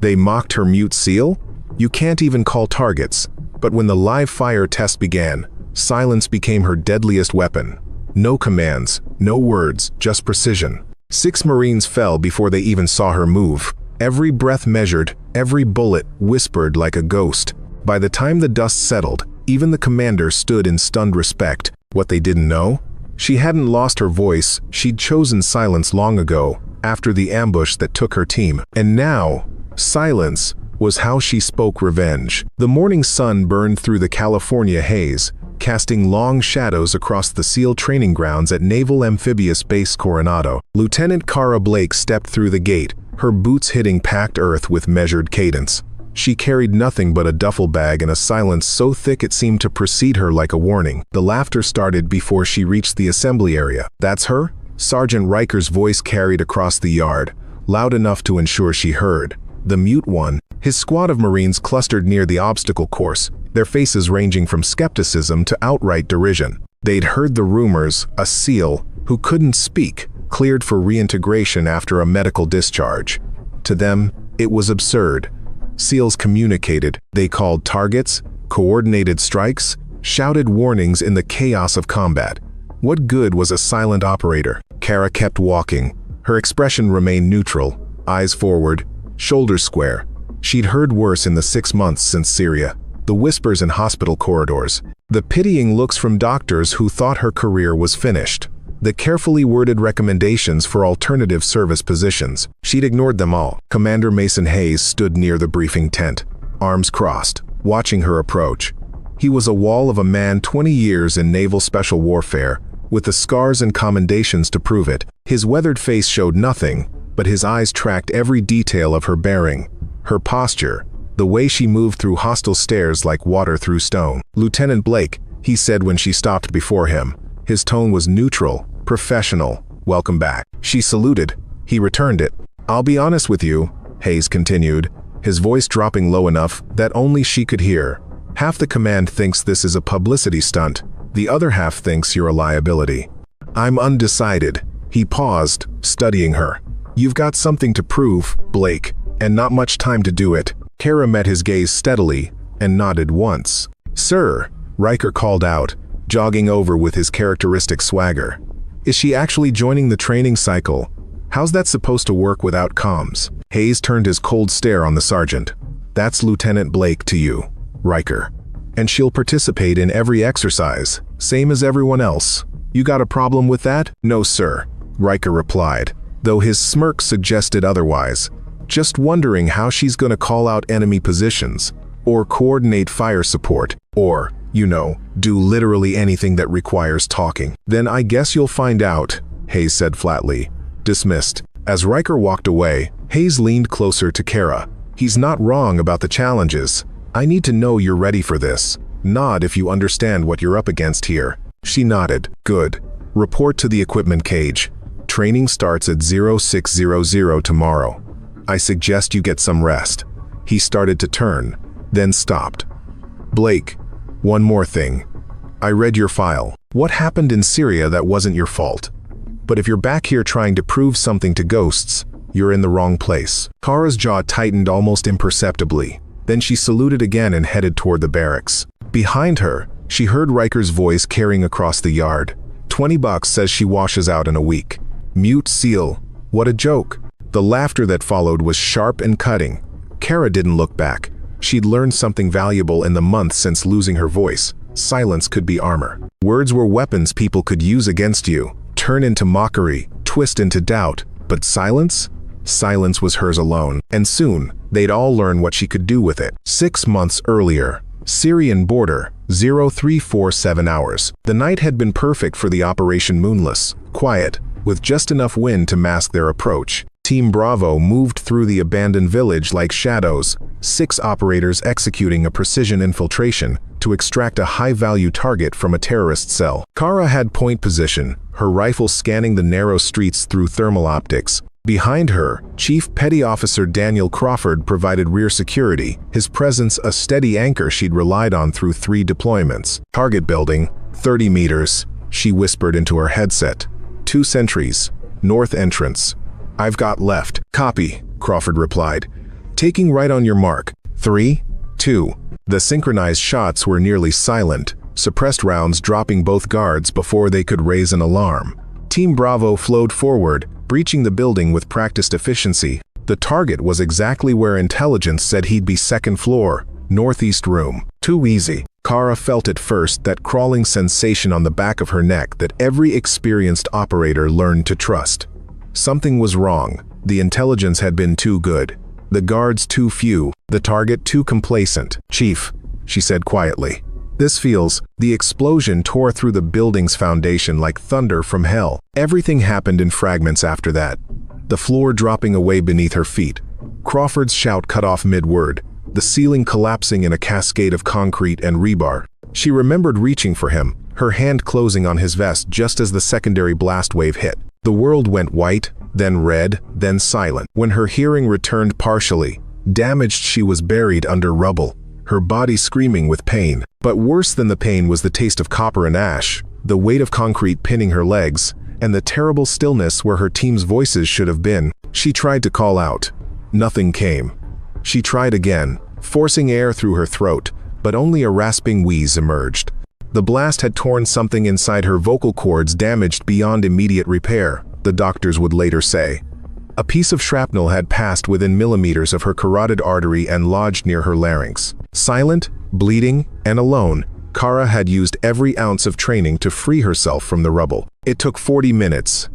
They mocked her mute seal? You can't even call targets. But when the live fire test began, silence became her deadliest weapon. No commands, no words, just precision. 6 Marines fell before they even saw her move. Every breath measured, every bullet whispered like a ghost. By the time the dust settled, even the commander stood in stunned respect. What they didn't know? She hadn't lost her voice, she'd chosen silence long ago, after the ambush that took her team. And now, silence was how she spoke revenge. The morning sun burned through the California haze, casting long shadows across the SEAL training grounds at Naval Amphibious Base Coronado. Lieutenant Kara Blake stepped through the gate, her boots hitting packed earth with measured cadence. She carried nothing but a duffel bag and a silence so thick it seemed to precede her like a warning. The laughter started before she reached the assembly area. "That's her?" Sergeant Riker's voice carried across the yard, loud enough to ensure she heard. The mute one. His squad of Marines clustered near the obstacle course, their faces ranging from skepticism to outright derision. They'd heard the rumors, a SEAL, who couldn't speak, cleared for reintegration after a medical discharge. To them, it was absurd. SEALs communicated, they called targets, coordinated strikes, shouted warnings in the chaos of combat. What good was a silent operator? Kara kept walking. Her expression remained neutral, eyes forward, shoulders square. She'd heard worse in the 6 months since Syria. The whispers in hospital corridors. The pitying looks from doctors who thought her career was finished. The carefully worded recommendations for alternative service positions. She'd ignored them all. Commander Mason Hayes stood near the briefing tent, arms crossed, watching her approach. He was a wall of a man 20 years in naval special warfare, with the scars and commendations to prove it. His weathered face showed nothing, but his eyes tracked every detail of her bearing, her posture, the way she moved through hostile stares like water through stone. "Lieutenant Blake," he said when she stopped before him. His tone was neutral, professional. "Welcome back." She saluted. He returned it. "I'll be honest with you," Hayes continued, his voice dropping low enough that only she could hear. "Half the command thinks this is a publicity stunt. The other half thinks you're a liability." "I'm undecided." He paused, studying her. "You've got something to prove, Blake, and not much time to do it." Kara met his gaze steadily and nodded once. "Sir," Riker called out, jogging over with his characteristic swagger. "Is she actually joining the training cycle? How's that supposed to work without comms?" Hayes turned his cold stare on the sergeant. "That's Lieutenant Blake to you, Riker. And she'll participate in every exercise, same as everyone else. You got a problem with that?" "No, sir," Riker replied, though his smirk suggested otherwise. "Just wondering how she's gonna call out enemy positions, or coordinate fire support, or, do literally anything that requires talking." "Then I guess you'll find out," Hayes said flatly. Dismissed. As Riker walked away, Hayes leaned closer to Kara. "He's not wrong about the challenges. I need to know you're ready for this. Nod if you understand what you're up against here." She nodded. "Good. Report to the equipment cage. Training starts at 0600 tomorrow. I suggest you get some rest." He started to turn, then stopped. "Blake, one more thing. I read your file. What happened in Syria that wasn't your fault? But if you're back here trying to prove something to ghosts, you're in the wrong place." Kara's jaw tightened almost imperceptibly. Then she saluted again and headed toward the barracks. Behind her, she heard Riker's voice carrying across the yard. $20 says she washes out in a week. Mute SEAL. What a joke. The laughter that followed was sharp and cutting. Kara didn't look back. She'd learned something valuable in the months since losing her voice. Silence could be armor. Words were weapons people could use against you, turn into mockery, twist into doubt. But silence? Silence was hers alone. And soon, they'd all learn what she could do with it. 6 months earlier, Syrian border, 0347 hours. The night had been perfect for the Operation Moonless, quiet, with just enough wind to mask their approach. Team Bravo moved through the abandoned village like shadows, 6 operators executing a precision infiltration to extract a high-value target from a terrorist cell. Kara had point position, her rifle scanning the narrow streets through thermal optics. Behind her, Chief Petty Officer Daniel Crawford provided rear security, his presence a steady anchor she'd relied on through 3 deployments. "Target building, 30 meters, she whispered into her headset. 2 sentries, north entrance. I've got left." "Copy," Crawford replied. Taking right on your mark. 3, 2. The synchronized shots were nearly silent, suppressed rounds dropping both guards before they could raise an alarm. Team Bravo flowed forward, breaching the building with practiced efficiency. The target was exactly where intelligence said he'd be: second floor, northeast room. Too easy. Kara felt at first that crawling sensation on the back of her neck that every experienced operator learned to trust. Something was wrong. The intelligence had been too good. The guards too few. The target too complacent. "Chief," she said quietly. "This feels..." The explosion tore through the building's foundation like thunder from hell. Everything happened in fragments after that, the floor dropping away beneath her feet. Crawford's shout cut off mid-word, the ceiling collapsing in a cascade of concrete and rebar. She remembered reaching for him, her hand closing on his vest just as the secondary blast wave hit. The world went white, then red, then silent. When her hearing returned partially damaged, she was buried under rubble, her body screaming with pain. But worse than the pain was the taste of copper and ash, the weight of concrete pinning her legs, and the terrible stillness where her team's voices should have been. She tried to call out. Nothing came. She tried again, forcing air through her throat, but only a rasping wheeze emerged. The blast had torn something inside her vocal cords, damaged beyond immediate repair, the doctors would later say. A piece of shrapnel had passed within millimeters of her carotid artery and lodged near her larynx. Silent, bleeding, and alone, Kara had used every ounce of training to free herself from the rubble. It took 40 minutes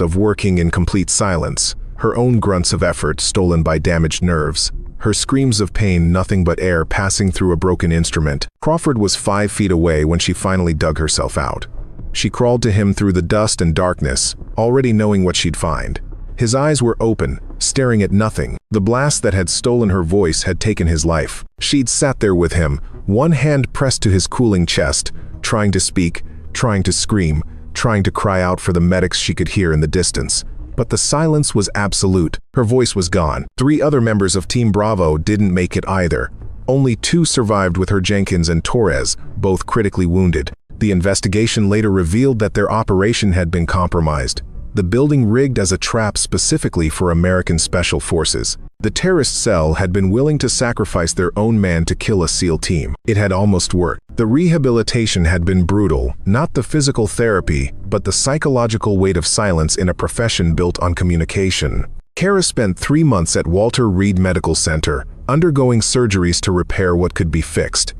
of working in complete silence, her own grunts of effort stolen by damaged nerves, her screams of pain nothing but air passing through a broken instrument. Crawford was 5 feet away when she finally dug herself out. She crawled to him through the dust and darkness, already knowing what she'd find. His eyes were open, staring at nothing. The blast that had stolen her voice had taken his life. She'd sat there with him, one hand pressed to his cooling chest, trying to speak, trying to scream, trying to cry out for the medics she could hear in the distance. But the silence was absolute. Her voice was gone. 3 other members of Team Bravo didn't make it either. Only 2 survived, with her Jenkins and Torres, both critically wounded. The investigation later revealed that their operation had been compromised. The building rigged as a trap specifically for American Special Forces. The terrorist cell had been willing to sacrifice their own man to kill a SEAL team. It had almost worked. The rehabilitation had been brutal, not the physical therapy, but the psychological weight of silence in a profession built on communication. Kara spent 3 months at Walter Reed Medical Center, undergoing surgeries to repair what could be fixed.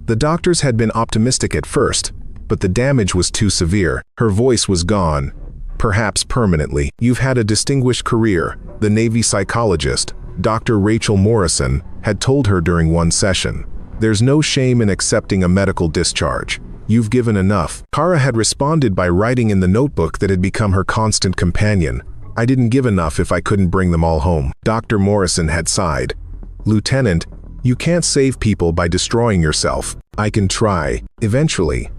The doctors had been optimistic at first, but the damage was too severe. Her voice was gone, perhaps permanently. "You've had a distinguished career," the Navy psychologist, Dr. Rachel Morrison, had told her during one session. "There's no shame in accepting a medical discharge. You've given enough." Kara had responded by writing in the notebook that had become her constant companion, "I didn't give enough if I couldn't bring them all home." Dr. Morrison had sighed. "Lieutenant, you can't save people by destroying yourself." "I can try. Eventually."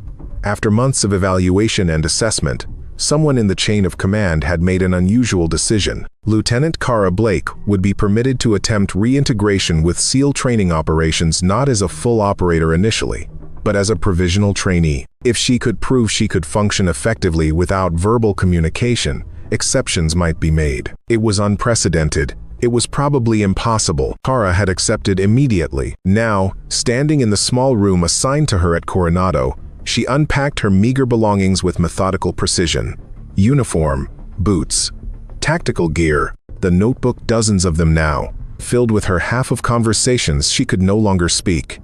After months of evaluation and assessment, someone in the chain of command had made an unusual decision. Lieutenant Kara Blake would be permitted to attempt reintegration with SEAL training operations, not as a full operator initially, but as a provisional trainee. If she could prove she could function effectively without verbal communication, exceptions might be made. It was unprecedented. It was probably impossible. Kara had accepted immediately. Now, standing in the small room assigned to her at Coronado, she unpacked her meager belongings with methodical precision. Uniform, boots, tactical gear, the notebook, dozens of them now, filled with her half of conversations she could no longer speak.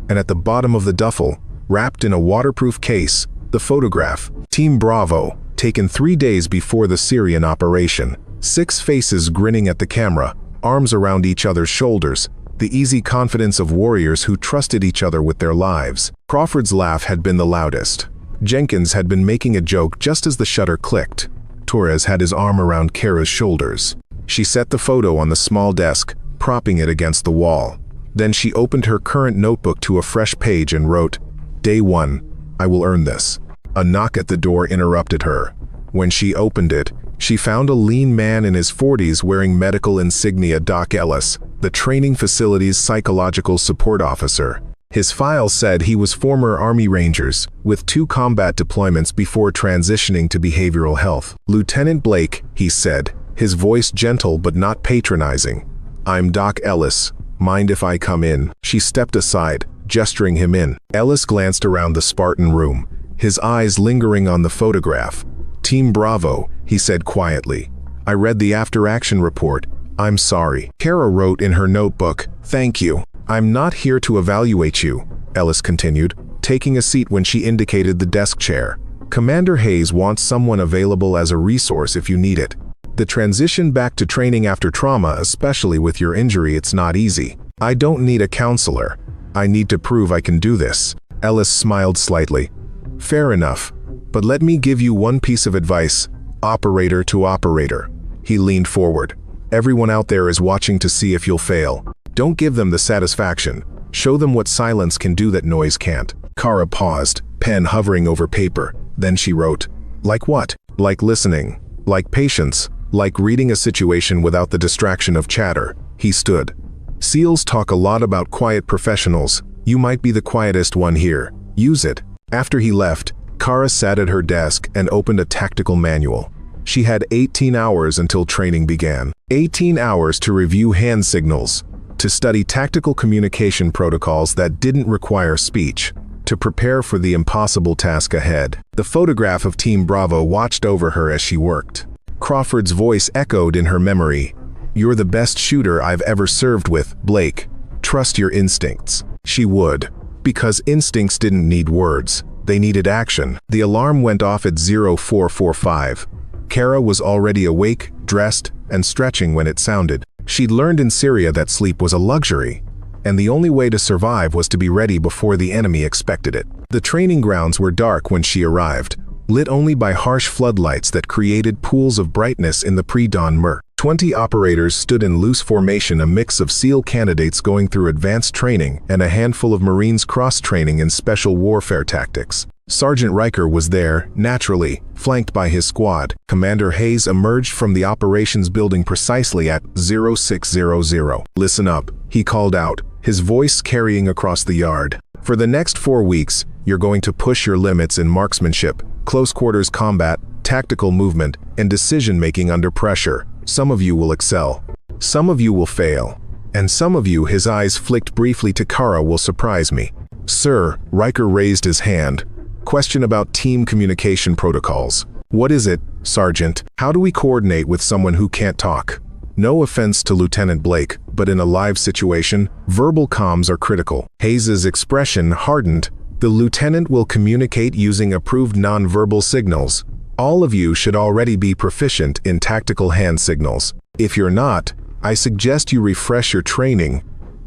And at the bottom of the duffel, wrapped in a waterproof case, the photograph. Team Bravo, taken 3 days before the Syrian operation. 6 faces grinning at the camera, arms around each other's shoulders, the easy confidence of warriors who trusted each other with their lives. Crawford's laugh had been the loudest. Jenkins had been making a joke just as the shutter clicked. Torres had his arm around Kara's shoulders. She set the photo on the small desk, propping it against the wall. Then she opened her current notebook to a fresh page and wrote, "Day 1, I will earn this." A knock at the door interrupted her. When she opened it, she found a lean man in his 40s wearing medical insignia. Doc Ellis, the training facility's psychological support officer. His file said he was former Army Rangers, with 2 combat deployments before transitioning to behavioral health. "Lieutenant Blake," he said, his voice gentle but not patronizing. "I'm Doc Ellis. Mind if I come in?" She stepped aside, gesturing him in. Ellis glanced around the Spartan room, his eyes lingering on the photograph. "Team Bravo," he said quietly. "I read the after-action report. I'm sorry." Kara wrote in her notebook, "Thank you. I'm not here to evaluate you," Ellis continued, taking a seat when she indicated the desk chair. "Commander Hayes wants someone available as a resource if you need it. The transition back to training after trauma, especially with your injury, it's not easy. I don't need a counselor. I need to prove I can do this." Ellis smiled slightly. "Fair enough. But let me give you one piece of advice, operator to operator." He leaned forward. "Everyone out there is watching to see if you'll fail. Don't give them the satisfaction. Show them what silence can do that noise can't." Kara paused, pen hovering over paper. Then she wrote, "Like what?" "Like listening. Like patience. Like reading a situation without the distraction of chatter." He stood. "SEALs talk a lot about quiet professionals. You might be the quietest one here. Use it." After he left, Kara sat at her desk and opened a tactical manual. She had 18 hours until training began. 18 hours to review hand signals, to study tactical communication protocols that didn't require speech, to prepare for the impossible task ahead. The photograph of Team Bravo watched over her as she worked. Crawford's voice echoed in her memory. "You're the best shooter I've ever served with, Blake. Trust your instincts." She would, because instincts didn't need words. They needed action. The alarm went off at 0445. Kara was already awake, dressed, and stretching when it sounded. She'd learned in Syria that sleep was a luxury, and the only way to survive was to be ready before the enemy expected it. The training grounds were dark when she arrived, lit only by harsh floodlights that created pools of brightness in the pre-dawn murk. 20 operators stood in loose formation, a mix of SEAL candidates going through advanced training and a handful of Marines cross-training in special warfare tactics. Sergeant Riker was there, naturally, flanked by his squad. Commander Hayes emerged from the operations building precisely at 0600. "Listen up," he called out, his voice carrying across the yard. "For the next 4 weeks, you're going to push your limits in marksmanship, close quarters combat, tactical movement, and decision-making under pressure. Some of you will excel. Some of you will fail. And some of you," his eyes flicked briefly to Kara, "will surprise me." "Sir," Riker raised his hand. "Question about team communication protocols." "What is it, Sergeant? How do we coordinate with someone who can't talk?" "No offense to Lieutenant Blake, but in a live situation, verbal comms are critical." Hayes's expression hardened. "The lieutenant will communicate using approved nonverbal signals. All of you should already be proficient in tactical hand signals. If you're not, I suggest you refresh your training."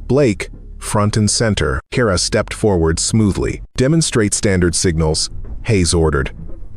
"Blake, front and center." Kara stepped forward smoothly. "Demonstrate standard signals," Hayes ordered.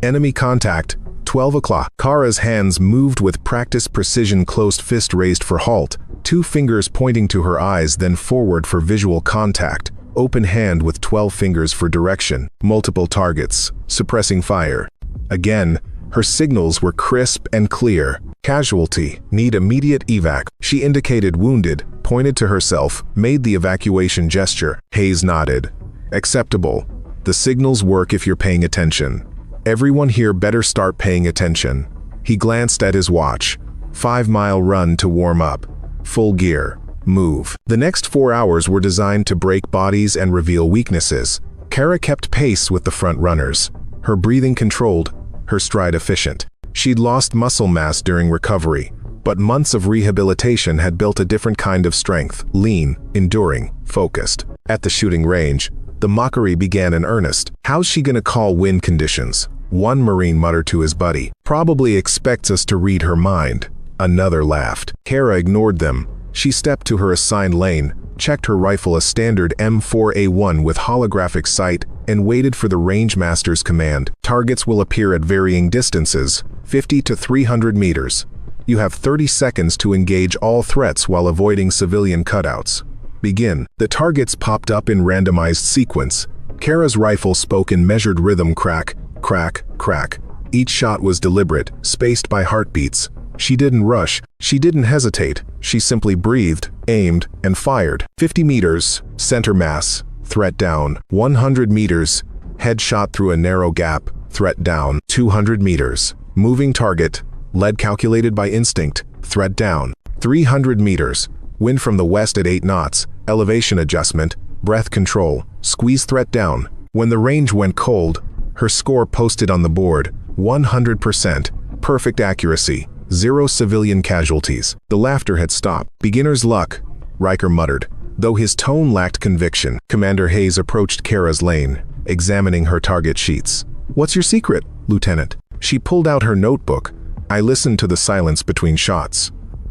"Enemy contact, 12 o'clock. Kara's hands moved with practiced precision, closed fist raised for halt, 2 fingers pointing to her eyes, then forward for visual contact, open hand with 12 fingers for direction. Multiple targets, suppressing fire. Again, her signals were crisp and clear. "Casualty, need immediate evac." She indicated wounded, pointed to herself, made the evacuation gesture. Hayes nodded. "Acceptable. The signals work if you're paying attention. Everyone here better start paying attention." He glanced at his watch. 5-mile run to warm up. Full gear. Move. The next 4 hours were designed to break bodies and reveal weaknesses. Kara kept pace with the front runners. Her breathing controlled, her stride efficient. She'd lost muscle mass during recovery, but months of rehabilitation had built a different kind of strength, lean, enduring, focused. At the shooting range, the mockery began in earnest. "How's she gonna call wind conditions?" One Marine muttered to his buddy. "Probably expects us to read her mind." Another laughed. Kara ignored them. She stepped to her assigned lane, checked her rifle, a standard M4A1 with holographic sight, and waited for the range master's command. "Targets will appear at varying distances, 50 to 300 meters. You have 30 seconds to engage all threats while avoiding civilian cutouts. Begin." The targets popped up in randomized sequence. Kara's rifle spoke in measured rhythm: crack, crack, crack. Each shot was deliberate, spaced by heartbeats. She didn't rush, she didn't hesitate. She simply breathed, aimed, and fired. 50 meters, center mass, threat down. 100 meters, headshot through a narrow gap, threat down. 200 meters, moving target, lead calculated by instinct, threat down. 300 meters, Wind from the west at 8 knots, elevation adjustment, breath control, squeeze threat down. When the range went cold, her score posted on the board, 100%, perfect accuracy, 0 civilian casualties. The laughter had stopped. Beginner's luck, Riker muttered, though his tone lacked conviction. Commander Hayes approached Kara's lane, examining her target sheets. "What's your secret, Lieutenant?" She pulled out her notebook. "I listened to the silence between shots.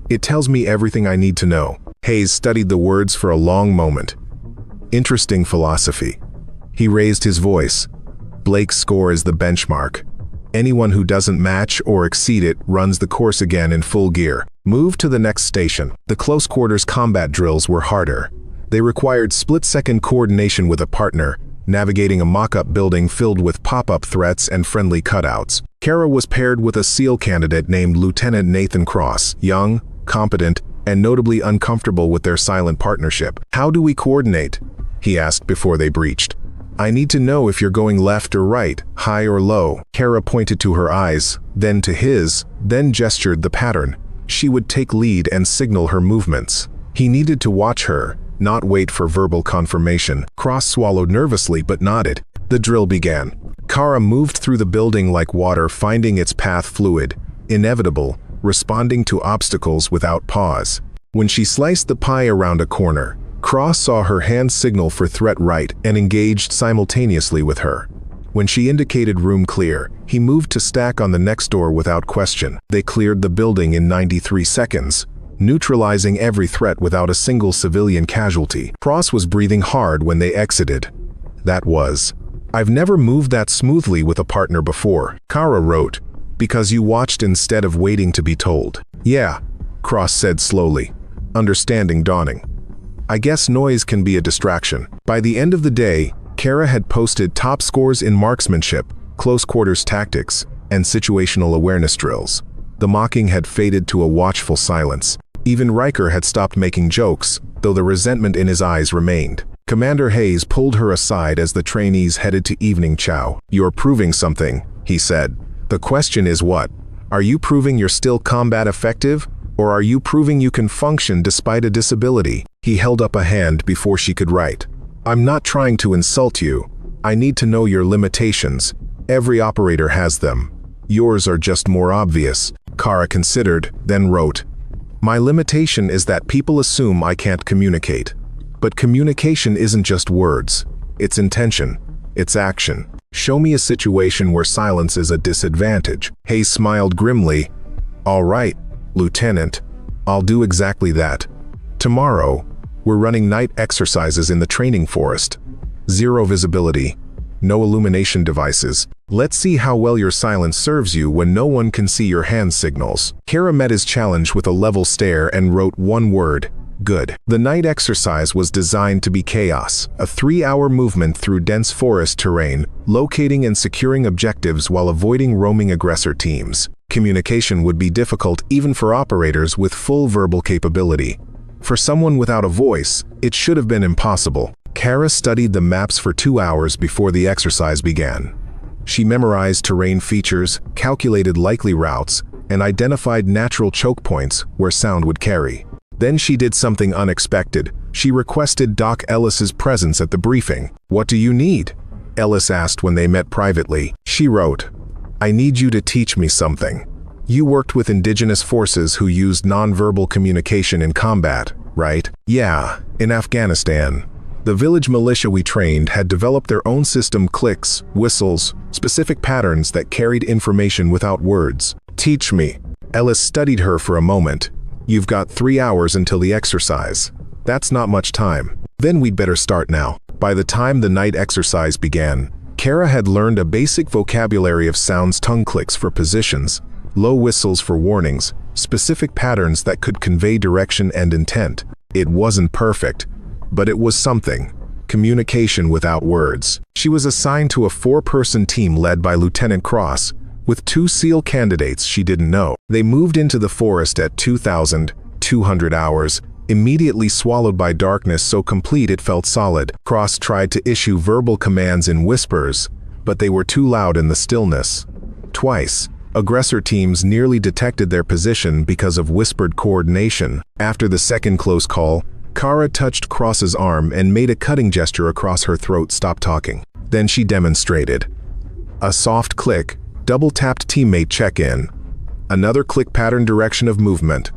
It tells me everything I need to know." Hayes studied the words for a long moment. "Interesting philosophy." He raised his voice. "Blake's score is the benchmark. Anyone who doesn't match or exceed it runs the course again in full gear. Move to the next station." The close-quarters combat drills were harder. They required split-second coordination with a partner, navigating a mock-up building filled with pop-up threats and friendly cutouts. Kara was paired with a SEAL candidate named Lieutenant Nathan Cross, young, competent, and notably uncomfortable with their silent partnership. "How do we coordinate?" he asked before they breached. "I need to know if you're going left or right, high or low." Kara pointed to her eyes, then to his, then gestured the pattern. She would take lead and signal her movements. He needed to watch her, not wait for verbal confirmation. Cross swallowed nervously but nodded. The drill began. Kara moved through the building like water, finding its path fluid, inevitable, responding to obstacles without pause. When she sliced the pie around a corner, Cross saw her hand signal for threat right and engaged simultaneously with her. When she indicated room clear, he moved to stack on the next door without question. They cleared the building in 93 seconds, neutralizing every threat without a single civilian casualty. Cross was breathing hard when they exited. That was, "I've never moved that smoothly with a partner before," Kara wrote, "because you watched instead of waiting to be told." "Yeah," Cross said slowly, understanding dawning. "I guess noise can be a distraction." By the end of the day, Kara had posted top scores in marksmanship, close-quarters tactics, and situational awareness drills. The mocking had faded to a watchful silence. Even Riker had stopped making jokes, though the resentment in his eyes remained. Commander Hayes pulled her aside as the trainees headed to evening chow. "You're proving something," he said. "The question is what? Are you proving you're still combat effective, or are you proving you can function despite a disability?" He held up a hand before she could write. "I'm not trying to insult you. I need to know your limitations. Every operator has them. Yours are just more obvious." Kara considered, then wrote, "My limitation is that people assume I can't communicate. But communication isn't just words. It's intention. It's action. Show me a situation where silence is a disadvantage." Hayes smiled grimly. "All right, Lieutenant. I'll do exactly that. Tomorrow, we're running night exercises in the training forest. 0 visibility. No illumination devices. Let's see how well your silence serves you when no one can see your hand signals." Kara met his challenge with a level stare and wrote one word: good. The night exercise was designed to be chaos, a 3-hour movement through dense forest terrain, locating and securing objectives while avoiding roaming aggressor teams. Communication would be difficult even for operators with full verbal capability. For someone without a voice, it should have been impossible. Kara studied the maps for 2 hours before the exercise began. She memorized terrain features, calculated likely routes, and identified natural choke points where sound would carry. Then she did something unexpected. She requested Doc Ellis's presence at the briefing. "What do you need?" Ellis asked when they met privately. She wrote, "I need you to teach me something. You worked with indigenous forces who used nonverbal communication in combat, right?" "Yeah, in Afghanistan. The village militia we trained had developed their own system, clicks, whistles, specific patterns that carried information without words." "Teach me." Ellis studied her for a moment. "You've got 3 hours until the exercise. That's not much time. Then we'd better start now." By the time the night exercise began, Kara had learned a basic vocabulary of sounds: tongue clicks for positions, low whistles for warnings, specific patterns that could convey direction and intent. It wasn't perfect, but it was something. Communication without words. She was assigned to a 4-person team led by Lieutenant Cross, with 2 SEAL candidates she didn't know. They moved into the forest at 2,200 hours, immediately swallowed by darkness so complete it felt solid. Cross tried to issue verbal commands in whispers, but they were too loud in the stillness. Twice, Aggressor teams nearly detected their position because of whispered coordination. After the second close call, Kara touched Cross's arm and made a cutting gesture across her throat. Stop talking. Then she demonstrated. A soft click, double-tapped teammate check-in. Another click pattern direction of movement.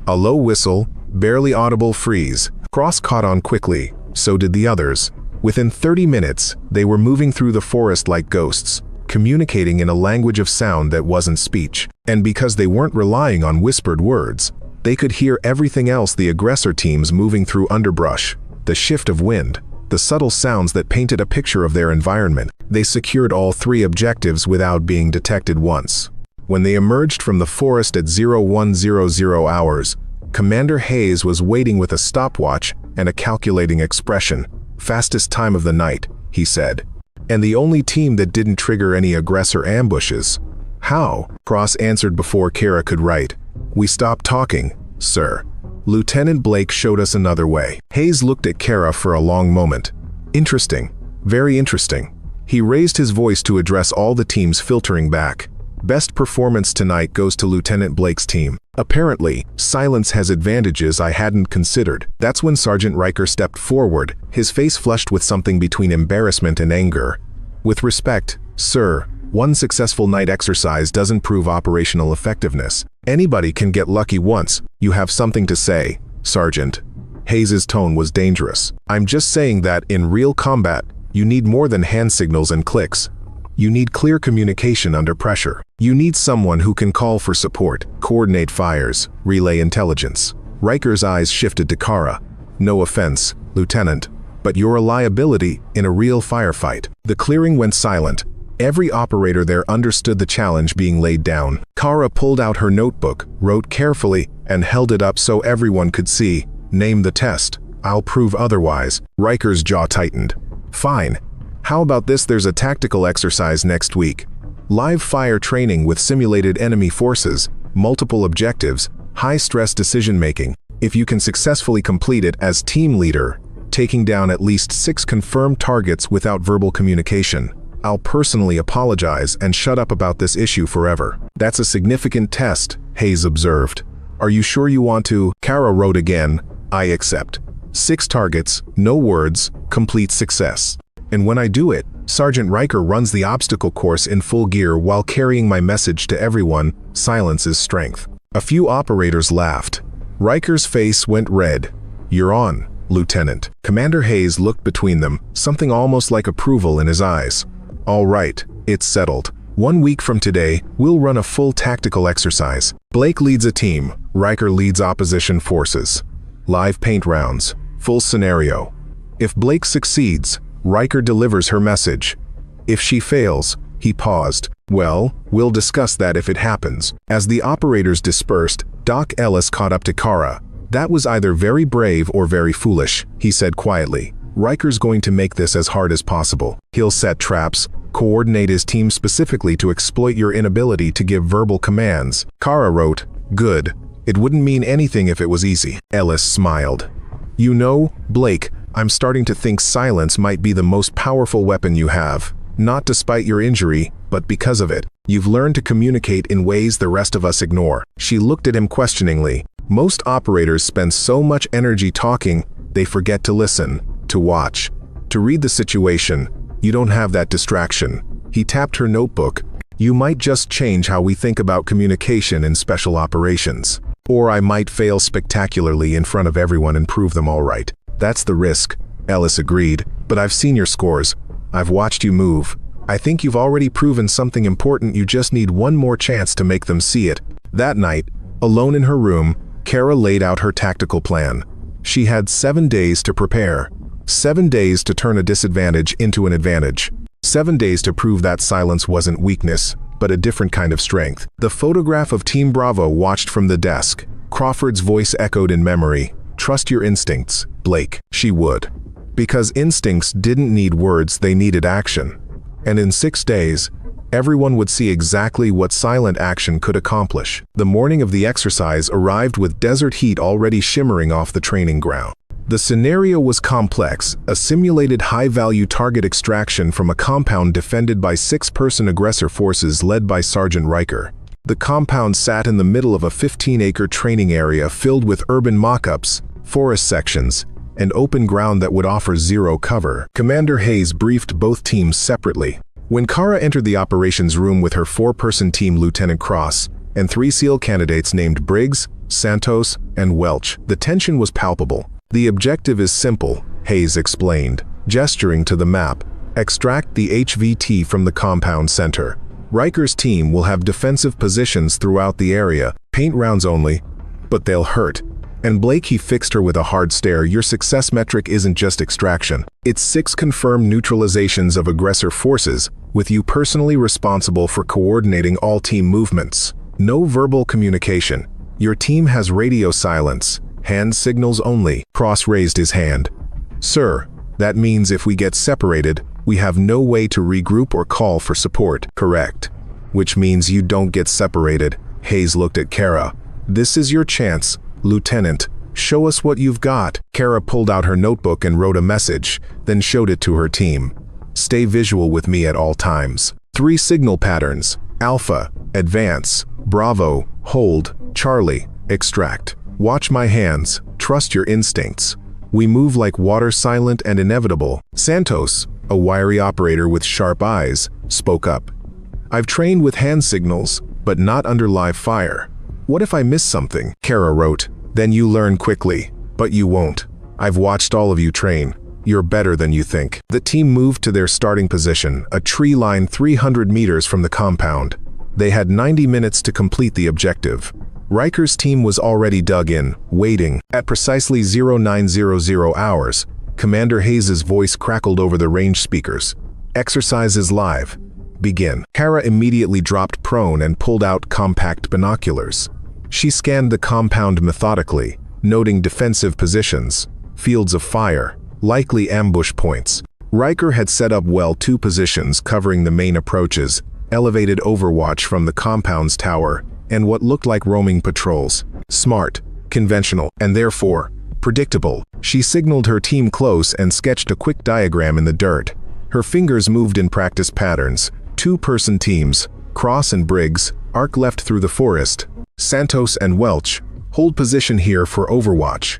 A low whistle, barely audible freeze. Cross caught on quickly, so did the others. Within 30 minutes, they were moving through the forest like ghosts, communicating in a language of sound that wasn't speech. And because they weren't relying on whispered words, they could hear everything else: the aggressor teams moving through underbrush, the shift of wind, the subtle sounds that painted a picture of their environment. They secured all three objectives without being detected once. When they emerged from the forest at 0100 hours, Commander Hayes was waiting with a stopwatch and a calculating expression. Fastest time of the night, he said. And the only team that didn't trigger any aggressor ambushes. How? Cross answered before Kara could write. We stopped talking, sir. Lieutenant Blake showed us another way. Hayes looked at Kara for a long moment. Interesting. Very interesting. He raised his voice to address all the teams filtering back. Best performance tonight goes to Lieutenant Blake's team. Apparently, silence has advantages I hadn't considered. That's when Sergeant Riker stepped forward, his face flushed with something between embarrassment and anger. With respect, sir, one successful night exercise doesn't prove operational effectiveness. Anybody can get lucky once. You have something to say, Sergeant. Hayes' tone was dangerous. I'm just saying that in real combat, you need more than hand signals and clicks. You need clear communication under pressure. You need someone who can call for support, coordinate fires, relay intelligence. Riker's eyes shifted to Kara. No offense, Lieutenant, but you're a liability in a real firefight. The clearing went silent. Every operator there understood the challenge being laid down. Kara pulled out her notebook, wrote carefully, and held it up so everyone could see. Name the test. I'll prove otherwise. Riker's jaw tightened. Fine. How about this? There's a tactical exercise next week. Live fire training with simulated enemy forces, multiple objectives, high-stress decision-making. If you can successfully complete it as team leader, taking down at least 6 confirmed targets without verbal communication, I'll personally apologize and shut up about this issue forever. That's a significant test, Hayes observed. Are you sure you want to? Kara wrote again. I accept. 6 targets, no words, complete success. And when I do it, Sergeant Riker runs the obstacle course in full gear while carrying my message to everyone: silence is strength. A few operators laughed. Riker's face went red. You're on, Lieutenant. Commander Hayes looked between them, something almost like approval in his eyes. All right, it's settled. 1 week from today, we'll run a full tactical exercise. Blake leads a team, Riker leads opposition forces. Live paint rounds, full scenario. If Blake succeeds, Riker delivers her message. If she fails, he paused. Well, we'll discuss that if it happens. As the operators dispersed, Doc Ellis caught up to Kara. That was either very brave or very foolish, he said quietly. Riker's going to make this as hard as possible. He'll set traps, coordinate his team specifically to exploit your inability to give verbal commands. Kara wrote, good. It wouldn't mean anything if it was easy. Ellis smiled. You know, Blake, I'm starting to think silence might be the most powerful weapon you have. Not despite your injury, but because of it. You've learned to communicate in ways the rest of us ignore. She looked at him questioningly. Most operators spend so much energy talking, they forget to listen, to watch, to read the situation. You don't have that distraction. He tapped her notebook. You might just change how we think about communication in special operations. Or I might fail spectacularly in front of everyone and prove them all right. That's the risk, Ellis agreed, but I've seen your scores. I've watched you move. I think you've already proven something important. You just need one more chance to make them see it. That night, alone in her room, Kara laid out her tactical plan. She had 7 days to prepare. 7 days to turn a disadvantage into an advantage. 7 days to prove that silence wasn't weakness, but a different kind of strength. The photograph of Team Bravo watched from the desk. Crawford's voice echoed in memory. Trust your instincts, Blake. She would. Because instincts didn't need words, they needed action. And in 6 days, everyone would see exactly what silent action could accomplish. The morning of the exercise arrived with desert heat already shimmering off the training ground. The scenario was complex, a simulated high-value target extraction from a compound defended by 6-person aggressor forces led by Sergeant Riker. The compound sat in the middle of a 15-acre training area filled with urban mock-ups, forest sections, and open ground that would offer zero cover. Commander Hayes briefed both teams separately. When Kara entered the operations room with her 4-person team, Lieutenant Cross, and 3 SEAL candidates named Briggs, Santos, and Welch, the tension was palpable. "The objective is simple," Hayes explained, gesturing to the map. "Extract the HVT from the compound center. Riker's team will have defensive positions throughout the area, paint rounds only, but they'll hurt." And Blake, he fixed her with a hard stare. "Your success metric isn't just extraction. It's 6 confirmed neutralizations of aggressor forces, with you personally responsible for coordinating all team movements. No verbal communication. Your team has radio silence, hand signals only." Cross raised his hand. "Sir, that means if we get separated, we have no way to regroup or call for support." "Correct. Which means you don't get separated." Hayes looked at Kara. "This is your chance, Lieutenant. Show us what you've got." Kara pulled out her notebook and wrote a message, then showed it to her team. "Stay visual with me at all times. 3 signal patterns: Alpha, advance; Bravo, hold; Charlie, extract. Watch my hands. Trust your instincts. We move like water, silent and inevitable." Santos, a wiry operator with sharp eyes, spoke up. "I've trained with hand signals, but not under live fire. What if I miss something?" Kara wrote. "Then you learn quickly, but you won't. I've watched all of you train. You're better than you think." The team moved to their starting position, a tree line 300 meters from the compound. They had 90 minutes to complete the objective. Riker's team was already dug in, waiting. At precisely 0900 hours, Commander Hayes' voice crackled over the range speakers. "Exercise is live. Begin." Kara immediately dropped prone and pulled out compact binoculars. She scanned the compound methodically, noting defensive positions, fields of fire, likely ambush points. Riker had set up well 2 positions covering the main approaches, elevated overwatch from the compound's tower, and what looked like roaming patrols. Smart, conventional, and therefore predictable. She signaled her team close and sketched a quick diagram in the dirt. Her fingers moved in practice patterns. 2-person teams, Cross and Briggs, arc left through the forest. Santos and Welch, hold position here for overwatch.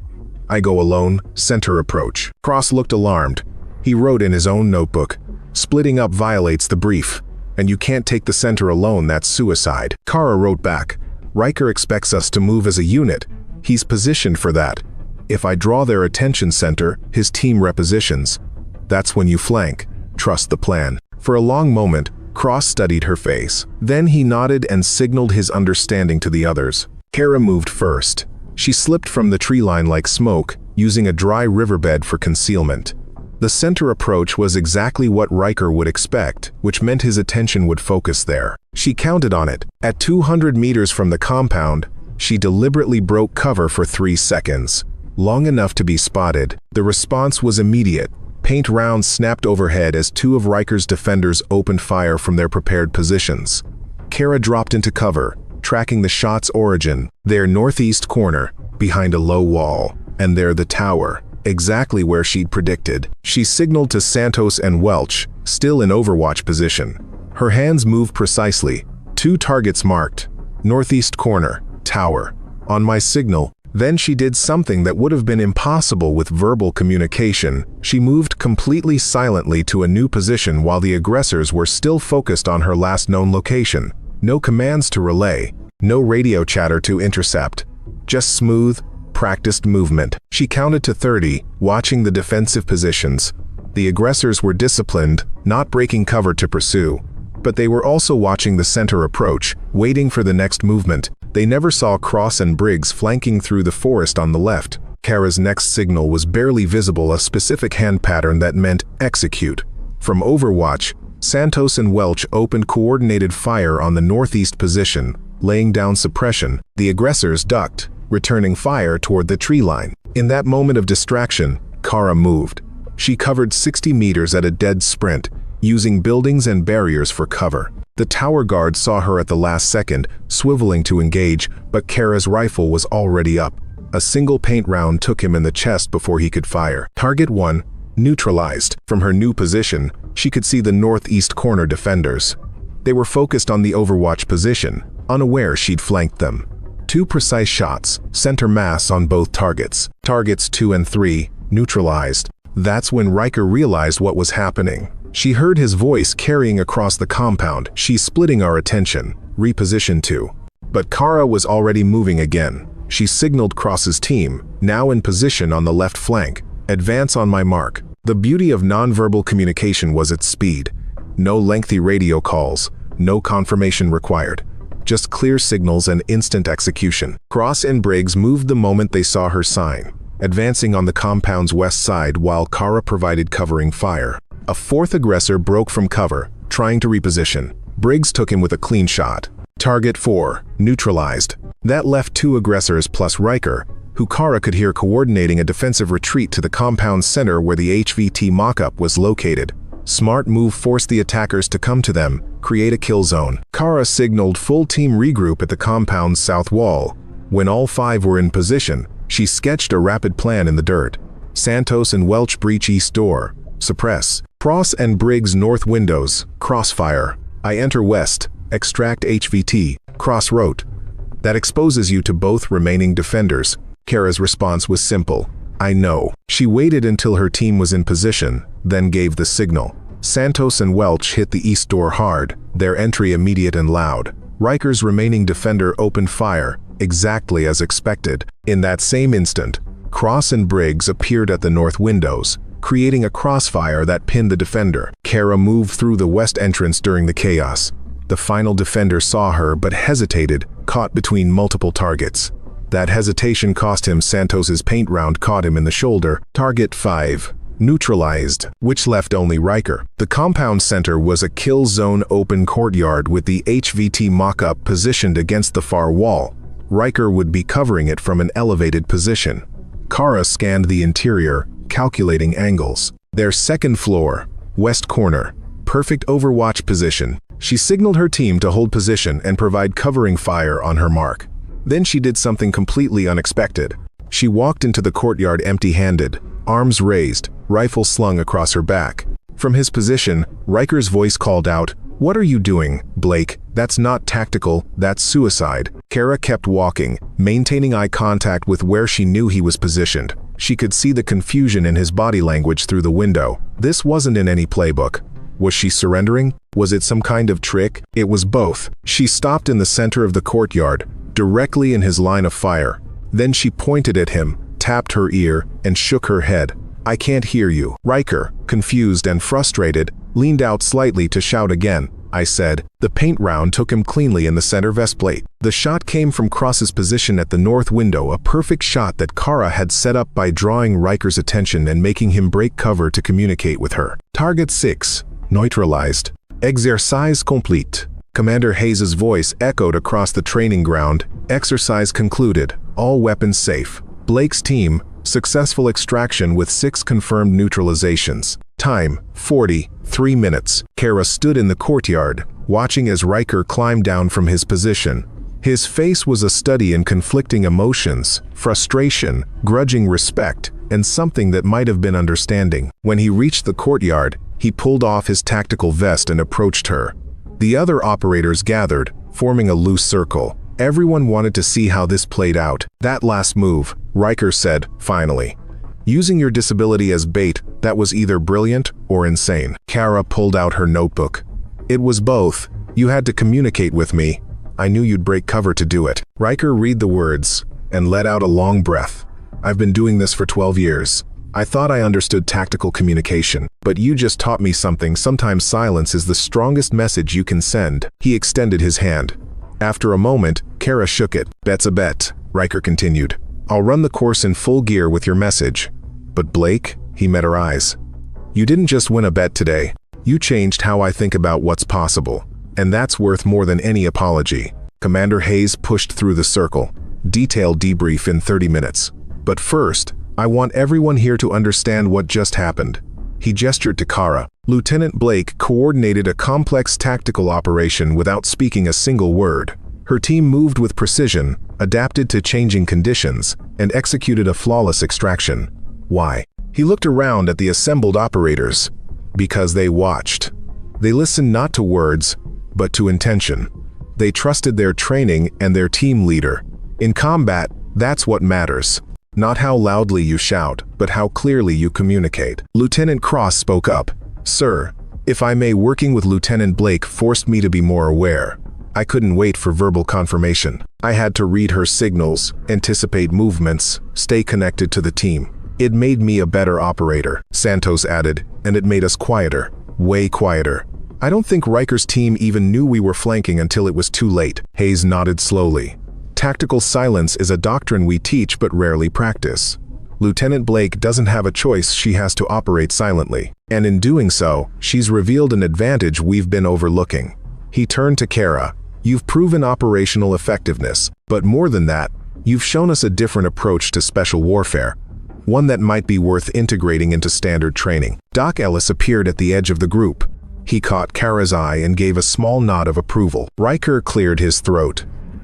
I go alone, center approach. Cross looked alarmed. He wrote in his own notebook, "Splitting up violates the brief, and you can't take the center alone, that's suicide." Kara wrote back, "Riker expects us to move as a unit. He's positioned for that. If I draw their attention center, his team repositions. That's when you flank. Trust the plan." For a long moment, Cross studied her face. Then he nodded and signaled his understanding to the others. Kara moved first. She slipped from the tree line like smoke, using a dry riverbed for concealment. The center approach was exactly what Riker would expect, which meant his attention would focus there. She counted on it. At 200 meters from the compound, she deliberately broke cover for 3 seconds, long enough to be spotted. The response was immediate. Paint rounds snapped overhead as 2 of Riker's defenders opened fire from their prepared positions. Kara dropped into cover, tracking the shot's origin. Their northeast corner, behind a low wall, and there the tower, exactly where she'd predicted. She signaled to Santos and Welch, still in overwatch position. Her hands moved precisely. 2 targets marked. Northeast corner, tower. On my signal. Then she did something that would have been impossible with verbal communication. She moved completely silently to a new position while the aggressors were still focused on her last known location. No commands to relay, no radio chatter to intercept. Just smooth, practiced movement. She counted to 30, watching the defensive positions. The aggressors were disciplined, not breaking cover to pursue. But they were also watching the center approach, waiting for the next movement. They never saw Cross and Briggs flanking through the forest on the left. Kara's next signal was barely visible, a specific hand pattern that meant execute. From overwatch, Santos and Welch opened coordinated fire on the northeast position, laying down suppression. The aggressors ducked, returning fire toward the tree line. In that moment of distraction, Kara moved. She covered 60 meters at a dead sprint, using buildings and barriers for cover. The tower guard saw her at the last second, swiveling to engage, but Kara's rifle was already up. A single paint round took him in the chest before he could fire. Target 1, neutralized. From her new position, she could see the northeast corner defenders. They were focused on the overwatch position, unaware she'd flanked them. 2 precise shots, center mass on both targets. Targets 2 and 3, neutralized. That's when Riker realized what was happening. She heard his voice carrying across the compound. "She's splitting our attention. Reposition to." But Kara was already moving again. She signaled Cross's team, now in position on the left flank. "Advance on my mark." The beauty of nonverbal communication was its speed. No lengthy radio calls, no confirmation required. Just clear signals and instant execution. Cross and Briggs moved the moment they saw her sign, advancing on the compound's west side while Kara provided covering fire. A 4th aggressor broke from cover, trying to reposition. Briggs took him with a clean shot. Target 4, neutralized. That left 2 aggressors plus Riker, who Kara could hear coordinating a defensive retreat to the compound's center where the HVT mock-up was located. Smart move forced the attackers to come to them, create a kill zone. Kara signaled full team regroup at the compound's south wall. When all 5 were in position, she sketched a rapid plan in the dirt. Santos and Welch breach east door. Suppress. Cross and Briggs north windows. Crossfire. I enter west. Extract HVT. Cross wrote. That exposes you to both remaining defenders. Kara's response was simple. I know. She waited until her team was in position, then gave the signal. Santos and Welch hit the east door hard, their entry immediate and loud. Riker's remaining defender opened fire, exactly as expected. In that same instant, Cross and Briggs appeared at the north windows, creating a crossfire that pinned the defender. Kara moved through the west entrance during the chaos. The final defender saw her but hesitated, caught between multiple targets. That hesitation cost him. Santos's paint round caught him in the shoulder. Target 5, neutralized, which left only Riker. The compound center was a kill zone open courtyard with the HVT mock-up positioned against the far wall. Riker would be covering it from an elevated position. Kara scanned the interior, calculating angles. Their second floor, west corner, perfect overwatch position. She signaled her team to hold position and provide covering fire on her mark. Then she did something completely unexpected. She walked into the courtyard empty-handed, arms raised, rifle slung across her back. From his position, Riker's voice called out, "What are you doing, Blake? That's not tactical, that's suicide." Kara kept walking, maintaining eye contact with where she knew he was positioned. She could see the confusion in his body language through the window. This wasn't in any playbook. Was she surrendering? Was it some kind of trick? It was both. She stopped in the center of the courtyard, directly in his line of fire. Then she pointed at him, tapped her ear, and shook her head. "I can't hear you." Riker, confused and frustrated, leaned out slightly to shout again. "I said." The paint round took him cleanly in the center vest plate. The shot came from Cross's position at the north window, a perfect shot that Kara had set up by drawing Riker's attention and making him break cover to communicate with her. Target 6, neutralized. Exercise complete. Commander Hayes' voice echoed across the training ground. Exercise concluded. All weapons safe. Blake's team, successful extraction with 6 confirmed neutralizations. Time, 43 minutes. Kara stood in the courtyard, watching as Riker climbed down from his position. His face was a study in conflicting emotions, frustration, grudging respect, and something that might have been understanding. When he reached the courtyard, he pulled off his tactical vest and approached her. The other operators gathered, forming a loose circle. Everyone wanted to see how this played out. "That last move," Riker said, finally. "Using your disability as bait, that was either brilliant or insane." Kara pulled out her notebook. "It was both. You had to communicate with me. I knew you'd break cover to do it." Riker read the words and let out a long breath. "I've been doing this for 12 years. I thought I understood tactical communication, but you just taught me something. Sometimes silence is the strongest message you can send." He extended his hand. After a moment, Kara shook it. "Bet's a bet," Riker continued. "I'll run the course in full gear with your message." "But Blake," he met her eyes. "You didn't just win a bet today. You changed how I think about what's possible. And that's worth more than any apology." Commander Hayes pushed through the circle. "Detailed debrief in 30 minutes. But first, I want everyone here to understand what just happened." He gestured to Kara. Lieutenant Blake coordinated a complex tactical operation without speaking a single word. Her team moved with precision, adapted to changing conditions, and executed a flawless extraction. Why? He looked around at the assembled operators. Because they watched. They listened not to words, but to intention. They trusted their training and their team leader. In combat, that's what matters. Not how loudly you shout, but how clearly you communicate. Lieutenant Cross spoke up. "Sir, if I may, working with Lieutenant Blake forced me to be more aware. I couldn't wait for verbal confirmation. I had to read her signals, anticipate movements, stay connected to the team. It made me a better operator," Santos added, "and it made us quieter. Way quieter. I don't think Riker's team even knew we were flanking until it was too late." Hayes nodded slowly. "Tactical silence is a doctrine we teach but rarely practice. Lieutenant Blake doesn't have a choice, she has to operate silently. And in doing so, she's revealed an advantage we've been overlooking." He turned to Kara. "You've proven operational effectiveness, but more than that, you've shown us a different approach to special warfare. One that might be worth integrating into standard training." Doc Ellis appeared at the edge of the group. He caught Kara's eye and gave a small nod of approval. Riker cleared his throat.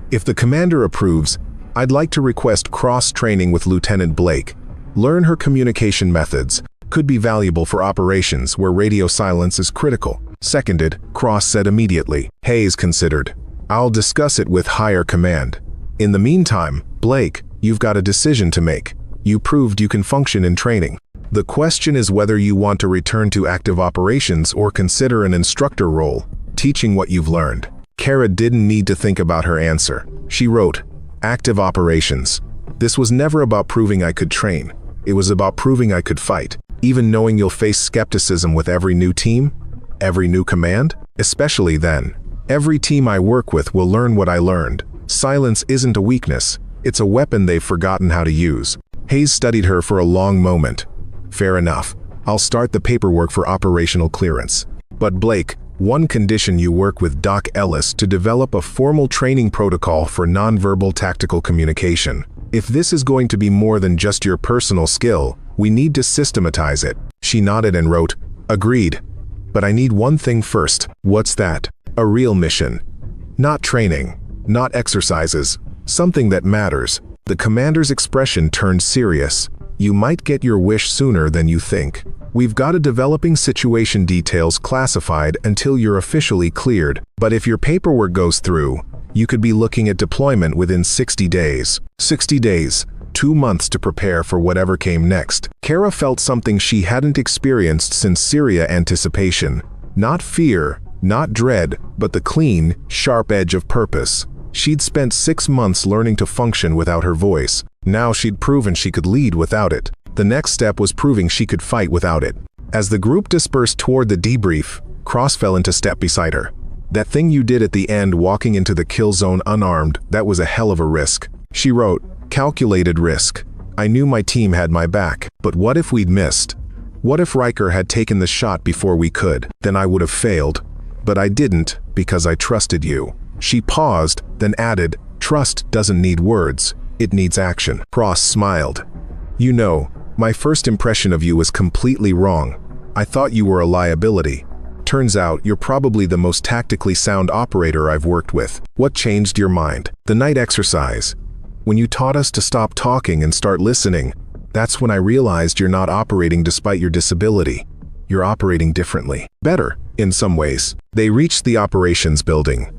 "If the commander approves, I'd like to request cross-training with Lieutenant Blake. Learn her communication methods. Could be valuable for operations where radio silence is critical." "Seconded," Cross said immediately. Hayes considered. "I'll discuss it with higher command. In the meantime, Blake, you've got a decision to make. You proved you can function in training. The question is whether you want to return to active operations or consider an instructor role, teaching what you've learned." Kara didn't need to think about her answer. She wrote, "Active operations. This was never about proving I could train. It was about proving I could fight. Even knowing you'll face skepticism with every new team, every new command, especially then. Every team I work with will learn what I learned. Silence isn't a weakness. It's a weapon they've forgotten how to use." Hayes studied her for a long moment. "Fair enough. I'll start the paperwork for operational clearance. But Blake, one condition: you work with Doc Ellis to develop a formal training protocol for nonverbal tactical communication. If this is going to be more than just your personal skill, we need to systematize it." She nodded and wrote, "Agreed. But I need one thing first." "What's that?" "A real mission. Not training, not exercises. Something that matters." The commander's expression turned serious. "You might get your wish sooner than you think. We've got a developing situation details classified until you're officially cleared. But if your paperwork goes through, you could be looking at deployment within 60 days. 60 days. 2 months to prepare for whatever came next." Kara felt something she hadn't experienced since Syria: anticipation. Not fear, not dread, but the clean, sharp edge of purpose. She'd spent 6 months learning to function without her voice. Now she'd proven she could lead without it. The next step was proving she could fight without it. As the group dispersed toward the debrief, Cross fell into step beside her. "That thing you did at the end, walking into the kill zone unarmed, that was a hell of a risk." She wrote, "Calculated risk. I knew my team had my back. But what if we'd missed? What if Riker had taken the shot before we could? Then I would have failed. But I didn't, because I trusted you." She paused, then added, "Trust doesn't need words, it needs action." Cross smiled. "You know, my first impression of you was completely wrong. I thought you were a liability. Turns out you're probably the most tactically sound operator I've worked with. What changed your mind?" "The night exercise. When you taught us to stop talking and start listening, that's when I realized you're not operating despite your disability. You're operating differently. Better, in some ways." They reached the operations building.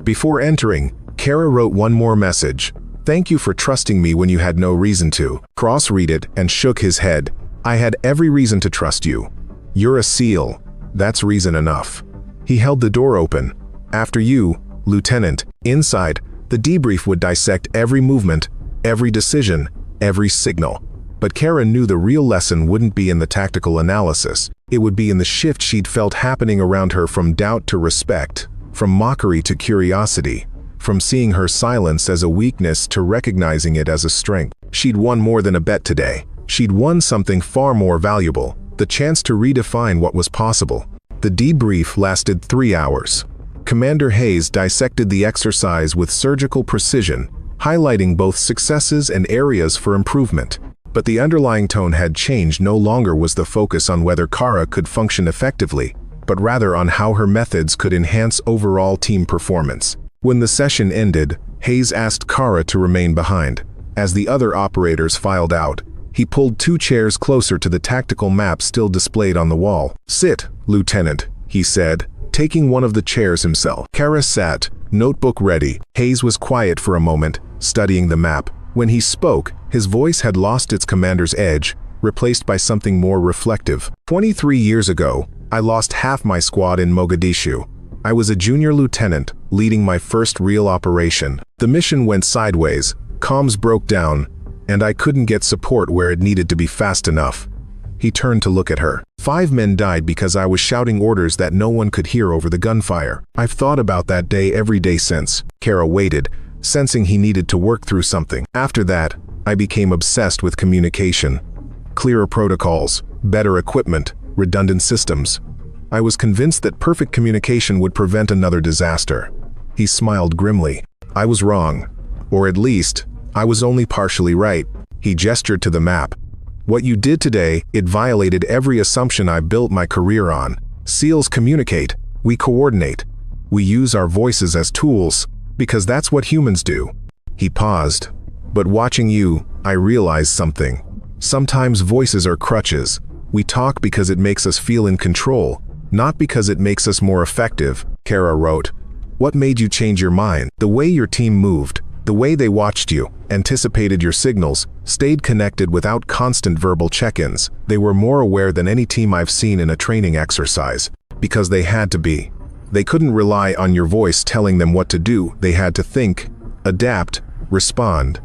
Before entering, Kara wrote one more message. "Thank you for trusting me when you had no reason to." Cross read it and shook his head. "I had every reason to trust you. You're a SEAL. That's reason enough." He held the door open. "After you, Lieutenant." Inside, the debrief would dissect every movement, every decision, every signal. But Kara knew the real lesson wouldn't be in the tactical analysis. It would be in the shift she'd felt happening around her, from doubt to respect, from mockery to curiosity, from seeing her silence as a weakness to recognizing it as a strength. She'd won more than a bet today. She'd won something far more valuable: the chance to redefine what was possible. The debrief lasted 3 hours. Commander Hayes dissected the exercise with surgical precision, highlighting both successes and areas for improvement. But the underlying tone had changed. No longer was the focus on whether Kara could function effectively, but rather on how her methods could enhance overall team performance. When the session ended, Hayes asked Kara to remain behind. As the other operators filed out, he pulled 2 chairs closer to the tactical map still displayed on the wall. "Sit, Lieutenant," he said, taking one of the chairs himself. Kara sat, notebook ready. Hayes was quiet for a moment, studying the map. When he spoke, his voice had lost its commander's edge, replaced by something more reflective. 23 years ago, I lost half my squad in Mogadishu. I was a junior lieutenant, leading my first real operation. The mission went sideways, comms broke down, and I couldn't get support where it needed to be fast enough. He turned to look at her. 5 men died because I was shouting orders that no one could hear over the gunfire. I've thought about that day every day since. Kara waited, sensing he needed to work through something. After that, I became obsessed with communication. Clearer protocols, better equipment, redundant systems. I was convinced that perfect communication would prevent another disaster. He smiled grimly. I was wrong. Or at least, I was only partially right. He gestured to the map. What you did today, it violated every assumption I built my career on. SEALs communicate. We coordinate. We use our voices as tools, because that's what humans do. He paused. But watching you, I realized something. Sometimes voices are crutches. We talk because it makes us feel in control, not because it makes us more effective. Kara wrote, "What made you change your mind? The way your team moved, the way they watched you, anticipated your signals, stayed connected without constant verbal check-ins. They were more aware than any team I've seen in a training exercise, because they had to be. They couldn't rely on your voice telling them what to do. They had to think, adapt, respond."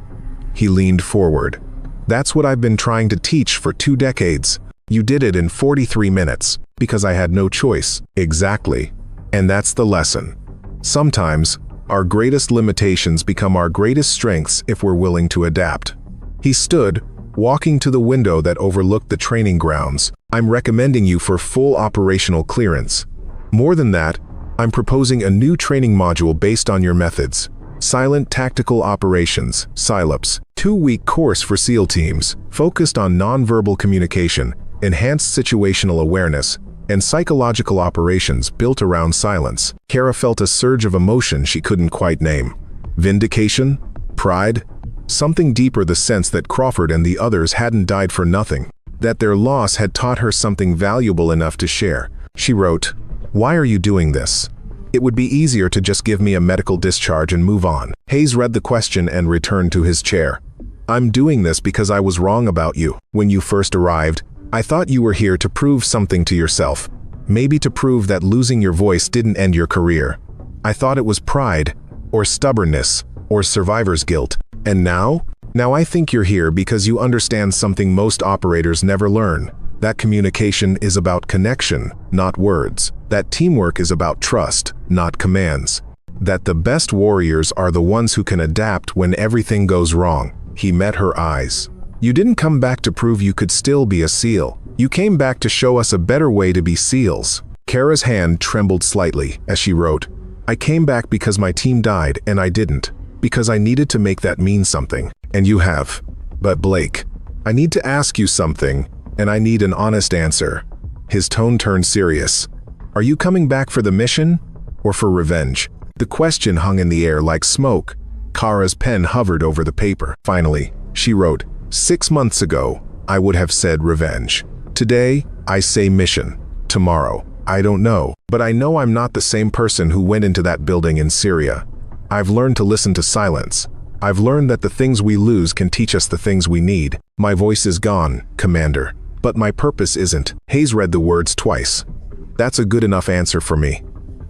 He leaned forward. "That's what I've been trying to teach for 2 decades. You did it in 43 minutes, because I had no choice." Exactly. And that's the lesson. Sometimes, our greatest limitations become our greatest strengths if we're willing to adapt. He stood, walking to the window that overlooked the training grounds. "I'm recommending you for full operational clearance. More than that, I'm proposing a new training module based on your methods. Silent Tactical Operations, SILOPS. 2-week course for SEAL teams, focused on nonverbal communication, enhanced situational awareness, and psychological operations built around silence." Kara felt a surge of emotion she couldn't quite name. Vindication? Pride? Something deeper, the sense that Crawford and the others hadn't died for nothing, that their loss had taught her something valuable enough to share. She wrote, "Why are you doing this? It would be easier to just give me a medical discharge and move on." Hayes read the question and returned to his chair. "I'm doing this because I was wrong about you. When you first arrived, I thought you were here to prove something to yourself. Maybe to prove that losing your voice didn't end your career. I thought it was pride, or stubbornness, or survivor's guilt. And now? Now I think you're here because you understand something most operators never learn. That communication is about connection, not words. That teamwork is about trust, not commands. That the best warriors are the ones who can adapt when everything goes wrong." He met her eyes. "You didn't come back to prove you could still be a SEAL. You came back to show us a better way to be SEALs." Kara's hand trembled slightly as she wrote, "I came back because my team died and I didn't. Because I needed to make that mean something. And you have. But Blake, I need to ask you something, and I need an honest answer." His tone turned serious. "Are you coming back for the mission, or for revenge?" The question hung in the air like smoke. Kara's pen hovered over the paper. Finally, she wrote, 6 months ago, I would have said revenge. Today, I say mission. Tomorrow, I don't know. But I know I'm not the same person who went into that building in Syria. I've learned to listen to silence. I've learned that the things we lose can teach us the things we need. My voice is gone, Commander. But my purpose isn't." Hayes read the words twice. "That's a good enough answer for me.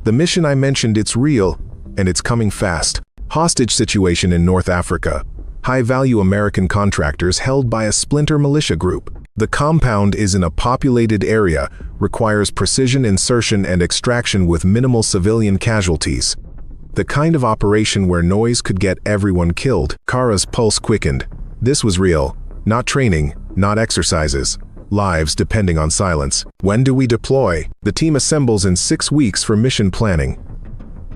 The mission I mentioned, it's real, and it's coming fast. Hostage situation in North Africa. High-value American contractors held by a splinter militia group. The compound is in a populated area, requires precision insertion and extraction with minimal civilian casualties. The kind of operation where noise could get everyone killed." Kara's pulse quickened. This was real. Not training, not exercises. Lives depending on silence. "When do we deploy?" "The team assembles in 6 weeks for mission planning.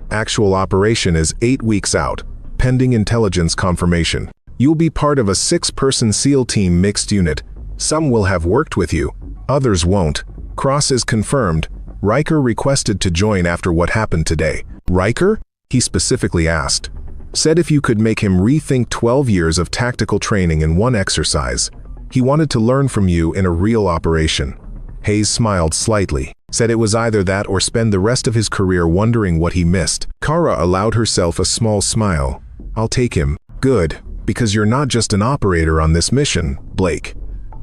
Actual operation is 8 weeks out, pending intelligence confirmation. You'll be part of a 6-person SEAL team mixed unit. Some will have worked with you, others won't. Cross is confirmed. Riker requested to join after what happened today." "Riker?" he specifically asked. "Said if you could make him rethink 12 years of tactical training in one exercise. He wanted to learn from you in a real operation." Hayes smiled slightly. said it was either that or spend the rest of his career wondering what he missed. Kara allowed herself a small smile. "I'll take him." "Good, because you're not just an operator on this mission, Blake.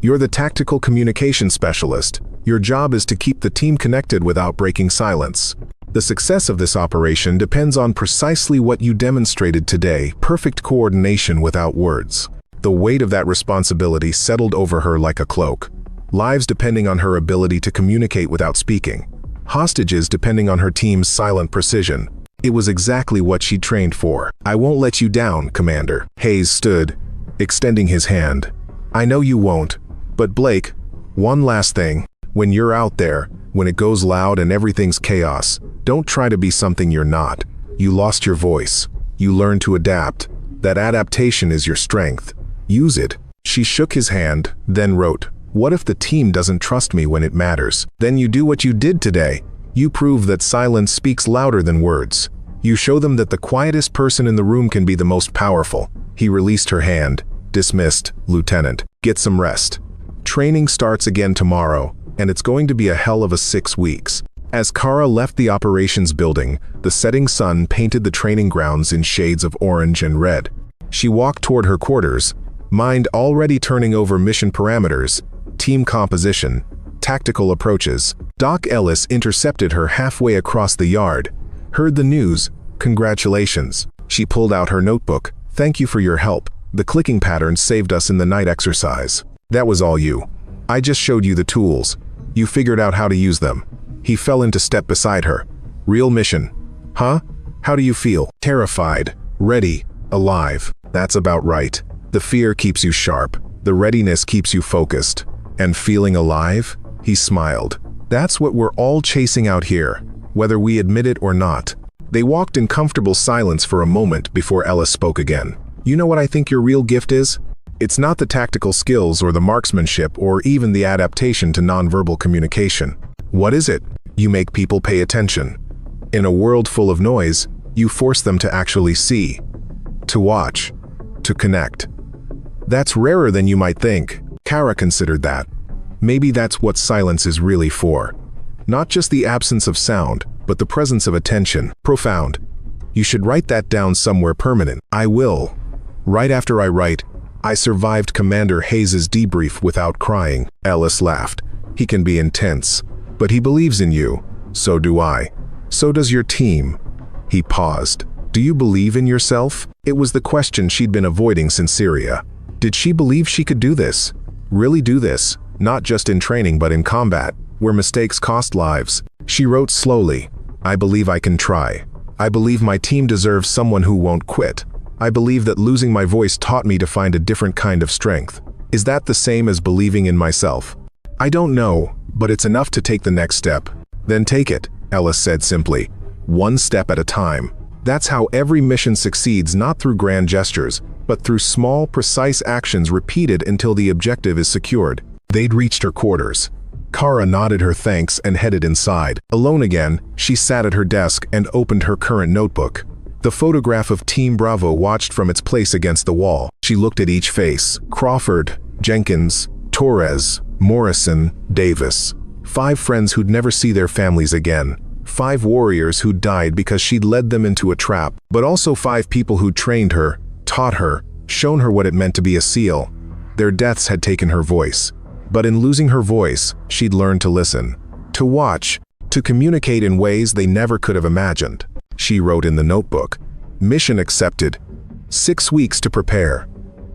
You're the tactical communication specialist. Your job is to keep the team connected without breaking silence. The success of this operation depends on precisely what you demonstrated today, perfect coordination without words." The weight of that responsibility settled over her like a cloak. Lives depending on her ability to communicate without speaking. Hostages depending on her team's silent precision. It was exactly what she trained for. "I won't let you down, Commander." Hayes stood, extending his hand. "I know you won't, but Blake, one last thing. When you're out there, when it goes loud and everything's chaos, don't try to be something you're not. You lost your voice. You learned to adapt. That adaptation is your strength. Use it." She shook his hand, then wrote, "What if the team doesn't trust me when it matters? Then you do what you did today. You prove that silence speaks louder than words. You show them that the quietest person in the room can be the most powerful." He released her hand. "Dismissed, Lieutenant. Get some rest. Training starts again tomorrow, and it's going to be a hell of a 6 weeks." As Kara left the operations building, the setting sun painted the training grounds in shades of orange and red. She walked toward her quarters, mind already turning over mission parameters, team composition, tactical approaches. Doc Ellis intercepted her halfway across the yard. "Heard the news. Congratulations." She pulled out her notebook. "Thank you for your help. The clicking pattern saved us in the night exercise. That was all you. I just showed you the tools. You figured out how to use them." He fell into step beside her. "Real mission. Huh? How do you feel?" "Terrified. Ready. Alive." "That's about right. The fear keeps you sharp. The readiness keeps you focused. And feeling alive?" He smiled. "That's what we're all chasing out here, whether we admit it or not." They walked in comfortable silence for a moment before Ellis spoke again. "You know what I think your real gift is? It's not the tactical skills or the marksmanship or even the adaptation to nonverbal communication. What is it? You make people pay attention. In a world full of noise, you force them to actually see, to watch, to connect. That's rarer than you might think." Kara considered that. Maybe that's what silence is really for. Not just the absence of sound, but the presence of attention. Profound. You should write that down somewhere permanent. "I will. Right after I write, I survived Commander Hayes' debrief without crying." Ellis laughed. "He can be intense, but he believes in you. So do I. So does your team." He paused. "Do you believe in yourself?" It was the question she'd been avoiding since Syria. Did she believe she could do this? Really do this? Not just in training but in combat, where mistakes cost lives. She wrote slowly, "I believe I can try. I believe my team deserves someone who won't quit. I believe that losing my voice taught me to find a different kind of strength. Is that the same as believing in myself? I don't know, but it's enough to take the next step." "Then take it," Ellis said simply. "One step at a time." That's how every mission succeeds, not through grand gestures, but through small, precise actions repeated until the objective is secured. They'd reached her quarters. Kara nodded her thanks and headed inside. Alone again, she sat at her desk and opened her current notebook. The photograph of Team Bravo watched from its place against the wall. She looked at each face. Crawford, Jenkins, Torres, Morrison, Davis. 5 friends who'd never see their families again. 5 warriors who died because she'd led them into a trap, but also 5 people who trained her, taught her, shown her what it meant to be a SEAL. Their deaths had taken her voice. But in losing her voice, she'd learned to listen, to watch, to communicate in ways they never could have imagined. She wrote in the notebook, "Mission accepted. 6 weeks to prepare.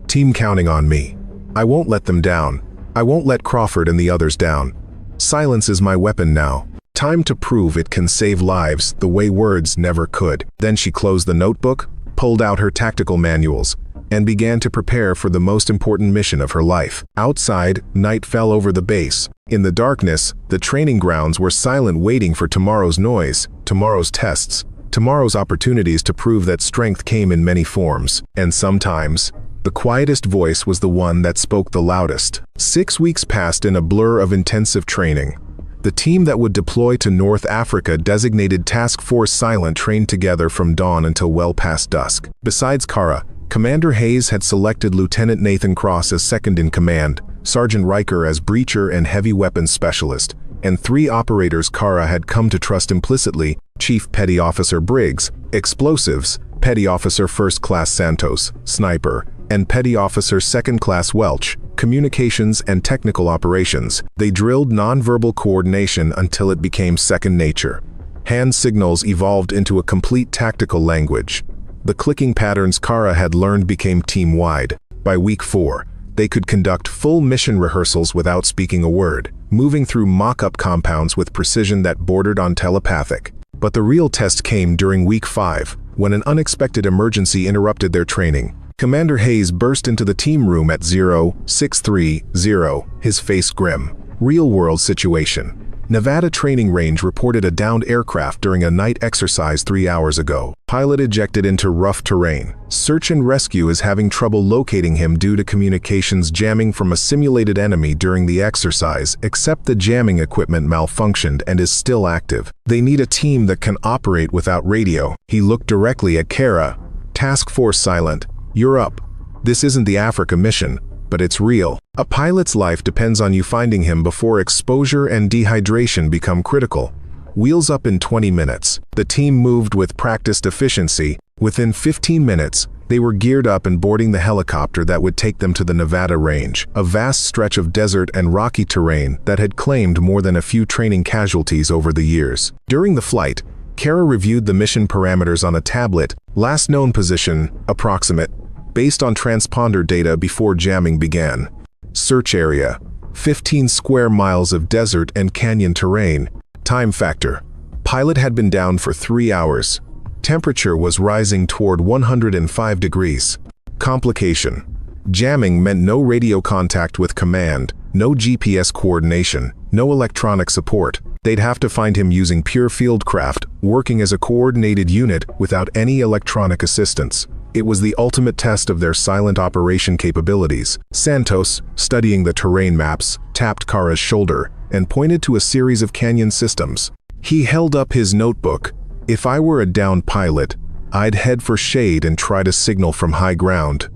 Team counting on me. I won't let them down. I won't let Crawford and the others down. Silence is my weapon now. Time to prove it can save lives the way words never could." Then she closed the notebook, pulled out her tactical manuals, and began to prepare for the most important mission of her life. Outside, night fell over the base. In the darkness, the training grounds were silent, waiting for tomorrow's noise, tomorrow's tests, tomorrow's opportunities to prove that strength came in many forms. And sometimes, the quietest voice was the one that spoke the loudest. 6 weeks passed in a blur of intensive training. The team that would deploy to North Africa, designated Task Force Silent, trained together from dawn until well past dusk. Besides Kara, Commander Hayes had selected Lieutenant Nathan Cross as second in command, Sergeant Riker as breacher and heavy weapons specialist, and 3 operators Kara had come to trust implicitly: Chief Petty Officer Briggs, Explosives; Petty Officer First Class Santos, Sniper; and Petty Officer Second Class Welch, Communications and Technical Operations. They drilled nonverbal coordination until it became second nature. Hand signals evolved into a complete tactical language. The clicking patterns Kara had learned became team-wide. By week 4, they could conduct full mission rehearsals without speaking a word, moving through mock-up compounds with precision that bordered on telepathic. But the real test came during week 5, when an unexpected emergency interrupted their training. Commander Hayes burst into the team room at 0630, his face grim. Real-world situation. Nevada Training Range reported a downed aircraft during a night exercise 3 hours ago. Pilot ejected into rough terrain. Search and rescue is having trouble locating him due to communications jamming from a simulated enemy during the exercise, except the jamming equipment malfunctioned and is still active. They need a team that can operate without radio. He looked directly at Kara. Task Force Silent, you're up. This isn't the Africa mission, but it's real. A pilot's life depends on you finding him before exposure and dehydration become critical. Wheels up in 20 minutes. The team moved with practiced efficiency. Within 15 minutes, they were geared up and boarding the helicopter that would take them to the Nevada range, a vast stretch of desert and rocky terrain that had claimed more than a few training casualties over the years. During the flight, Kara reviewed the mission parameters on a tablet. Last known position, approximate, based on transponder data before jamming began. Search area, 15 square miles of desert and canyon terrain. Time factor, pilot had been down for 3 hours. Temperature was rising toward 105 degrees. Complication, jamming meant no radio contact with command, no GPS coordination, no electronic support. They'd have to find him using pure fieldcraft, working as a coordinated unit without any electronic assistance. It was the ultimate test of their silent operation capabilities. Santos, studying the terrain maps, tapped Kara's shoulder and pointed to a series of canyon systems. He held up his notebook. If I were a downed pilot, I'd head for shade and try to signal from high ground.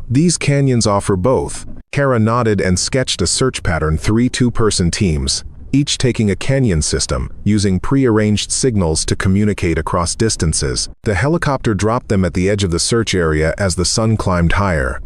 These canyons offer both. Kara nodded and sketched a search pattern: 3 two-person teams, each taking a canyon system, using pre-arranged signals to communicate across distances. The helicopter dropped them at the edge of the search area as the sun climbed higher.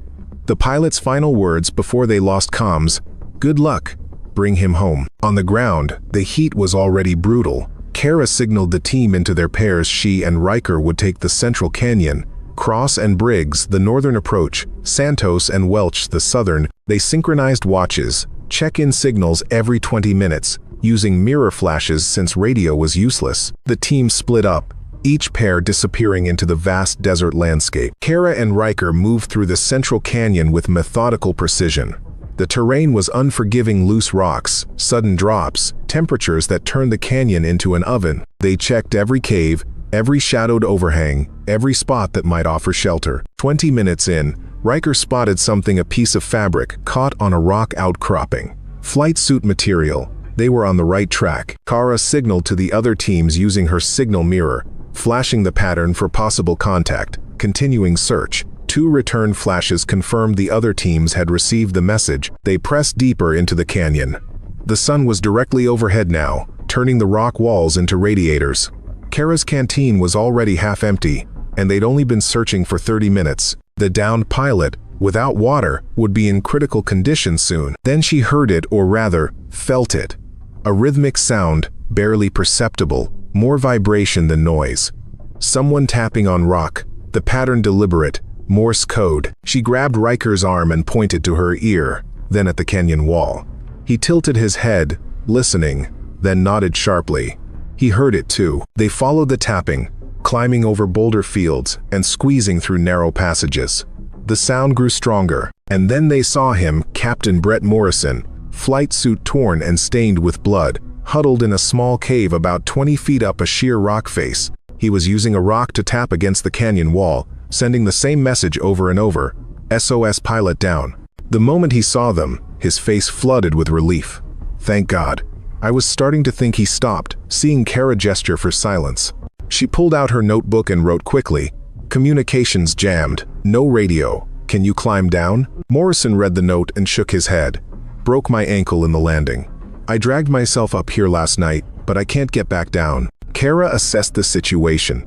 The pilot's final words before they lost comms: "Good luck. Bring him home." On the ground, the heat was already brutal. Kara signaled the team into their pairs. She and Riker would take the central canyon, Cross and Briggs the northern approach, Santos and Welch the southern. They synchronized watches, check-in signals every 20 minutes, using mirror flashes since radio was useless. The team split up, each pair disappearing into the vast desert landscape. Kara and Riker moved through the central canyon with methodical precision. The terrain was unforgiving: loose rocks, sudden drops, temperatures that turned the canyon into an oven. They checked every cave, every shadowed overhang, every spot that might offer shelter. 20 minutes in, Riker spotted something: a piece of fabric caught on a rock outcropping. Flight suit material. They were on the right track. Kara signaled to the other teams using her signal mirror, flashing the pattern for possible contact. Continuing search. 2 return flashes confirmed the other teams had received the message. They pressed deeper into the canyon. The sun was directly overhead now, turning the rock walls into radiators. Kara's canteen was already half empty, and they'd only been searching for 30 minutes. The downed pilot, without water, would be in critical condition soon. Then she heard it, or rather, felt it. A rhythmic sound, barely perceptible, more vibration than noise. Someone tapping on rock, the pattern deliberate, Morse code. She grabbed Riker's arm and pointed to her ear, then at the canyon wall. He tilted his head, listening, then nodded sharply. He heard it too. They followed the tapping, climbing over boulder fields and squeezing through narrow passages. The sound grew stronger, and then they saw him, Captain Brett Morrison, flight suit torn and stained with blood, huddled in a small cave about 20 feet up a sheer rock face. He was using a rock to tap against the canyon wall, sending the same message over and over: SOS pilot down. The moment he saw them, his face flooded with relief. Thank God. I was starting to think he stopped, seeing Kara gesture for silence. She pulled out her notebook and wrote quickly: "Communications jammed. No radio. Can you climb down?" Morrison read the note and shook his head. "Broke my ankle in the landing. I dragged myself up here last night, but I can't get back down. Kara assessed the situation.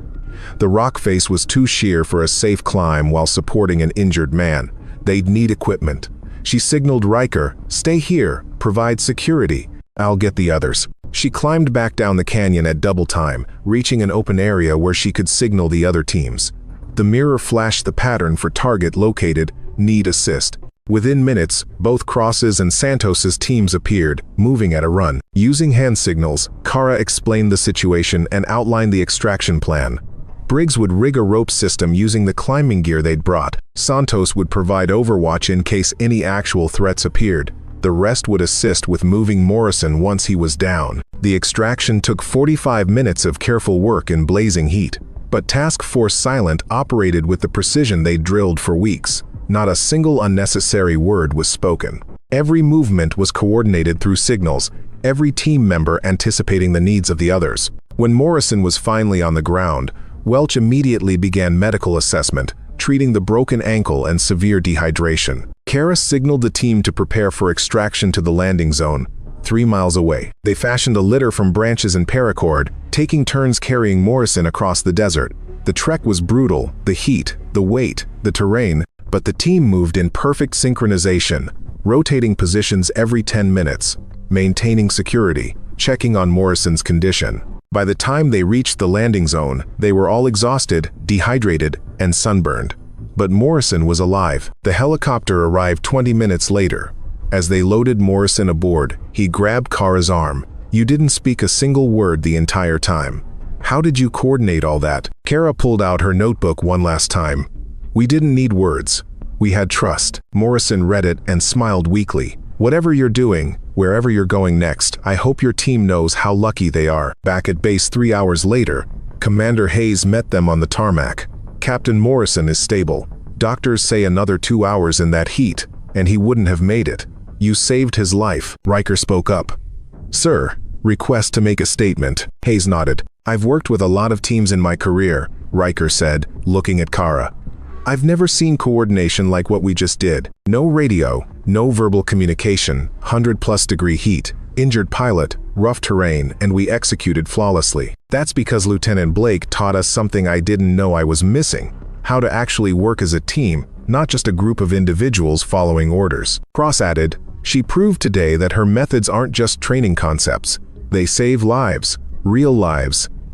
The rock face was too sheer for a safe climb while supporting an injured man. They'd need equipment. She signaled Riker, "Stay here, provide security. I'll get the others." She climbed back down the canyon at double time, reaching an open area where she could signal the other teams. The mirror flashed the pattern for target located, need assist. Within minutes, both Cross's and Santos's teams appeared, moving at a run. Using hand signals, Kara explained the situation and outlined the extraction plan. Briggs would rig a rope system using the climbing gear they'd brought. Santos would provide overwatch in case any actual threats appeared. The rest would assist with moving Morrison once he was down. The extraction took 45 minutes of careful work in blazing heat. But Task Force Silent operated with the precision they'd drilled for weeks. Not a single unnecessary word was spoken. Every movement was coordinated through signals, every team member anticipating the needs of the others. When Morrison was finally on the ground, Welch immediately began medical assessment, treating the broken ankle and severe dehydration. Kara signaled the team to prepare for extraction to the landing zone, 3 miles away. They fashioned a litter from branches and paracord, taking turns carrying Morrison across the desert. The trek was brutal, the heat, the weight, the terrain, but the team moved in perfect synchronization, rotating positions every 10 minutes, maintaining security, checking on Morrison's condition. By the time they reached the landing zone, they were all exhausted, dehydrated, and sunburned. But Morrison was alive. The helicopter arrived 20 minutes later. As they loaded Morrison aboard, he grabbed Kara's arm. "You didn't speak a single word the entire time. How did you coordinate all that?" Kara pulled out her notebook one last time. "We didn't need words. We had trust." Morrison read it and smiled weakly. "Whatever you're doing, wherever you're going next, I hope your team knows how lucky they are." Back at base 3 hours later, Commander Hayes met them on the tarmac. "Captain Morrison is stable. Doctors say another 2 hours in that heat, and he wouldn't have made it. You saved his life." Riker spoke up. "Sir, request to make a statement." Hayes nodded. "I've worked with a lot of teams in my career," Riker said, looking at Kara. "I've never seen coordination like what we just did. No radio, no verbal communication, 100+ degree heat, injured pilot, rough terrain, and we executed flawlessly. That's because Lieutenant Blake taught us something I didn't know I was missing. How to actually work as a team, not just a group of individuals following orders." Cross added, "She proved today that her methods aren't just training concepts. They save lives,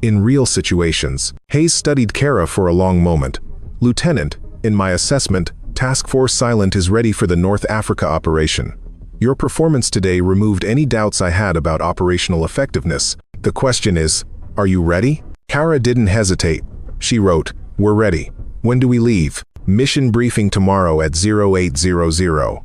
in real situations." Hayes studied Kara for a long moment. "Lieutenant, in my assessment, Task Force Silent is ready for the North Africa operation. Your performance today removed any doubts I had about operational effectiveness. The question is, are you ready?" Kara didn't hesitate. She wrote, "We're ready. When do we leave?" "Mission briefing tomorrow at 0800.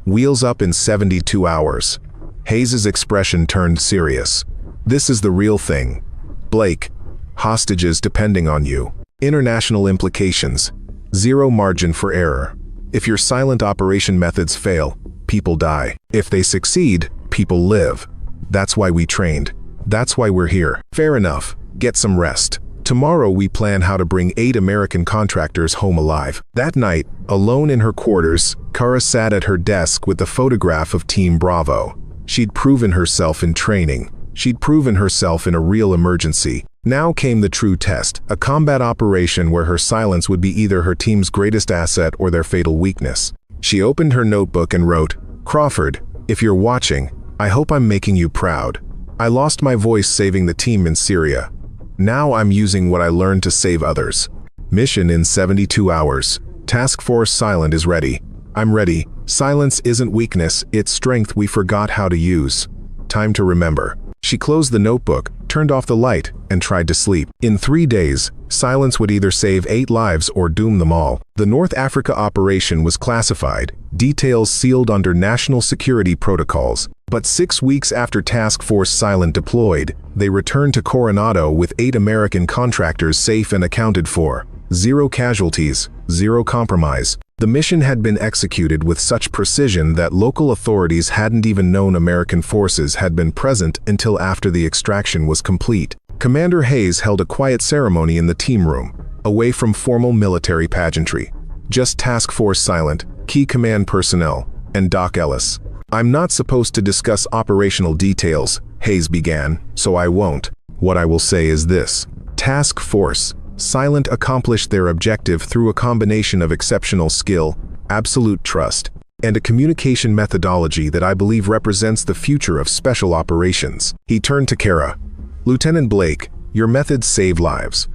Wheels up in 72 hours. Hayes' expression turned serious. "This is the real thing. Blake, hostages depending on you. International implications. Zero margin for error. If your silent operation methods fail, people die. If they succeed, people live. That's why we trained. That's why we're here." "Fair enough. Get some rest. Tomorrow we plan how to bring 8 American contractors home alive." That night, alone in her quarters, Kara sat at her desk with the photograph of Team Bravo. She'd proven herself in training. She'd proven herself in a real emergency. Now came the true test, a combat operation where her silence would be either her team's greatest asset or their fatal weakness. She opened her notebook and wrote, "Crawford, if you're watching, I hope I'm making you proud. I lost my voice saving the team in Syria. Now I'm using what I learned to save others. Mission in 72 hours. Task Force Silent is ready. I'm ready. Silence isn't weakness, it's strength we forgot how to use. Time to remember." She closed the notebook, turned off the light, and tried to sleep. In 3 days, silence would either save 8 lives or doom them all. The North Africa operation was classified, details sealed under national security protocols. But 6 weeks after Task Force Silent deployed, they returned to Coronado with 8 American contractors safe and accounted for. 0 casualties, 0 compromise. The mission had been executed with such precision that local authorities hadn't even known American forces had been present until after the extraction was complete. Commander Hayes held a quiet ceremony in the team room, away from formal military pageantry. Just Task Force Silent, key command personnel, and Doc Ellis. I'm not supposed to discuss operational details, Hayes began, so I won't. What I will say is this. Task Force Silent accomplished their objective through a combination of exceptional skill, absolute trust, and a communication methodology that I believe represents the future of special operations. He turned to Kara. Lieutenant Blake, your methods save lives.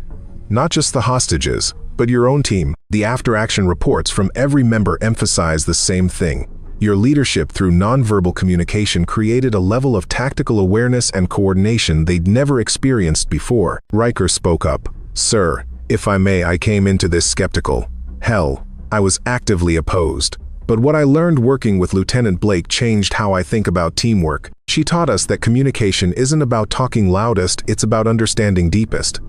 Not just the hostages, but your own team. The after-action reports from every member emphasize the same thing. Your leadership through nonverbal communication created a level of tactical awareness and coordination they'd never experienced before. Riker spoke up. Sir, if I may, I came into this skeptical. Hell, I was actively opposed. But what I learned working with Lieutenant Blake changed how I think about teamwork. She taught us that communication isn't about talking loudest, it's about understanding deepest.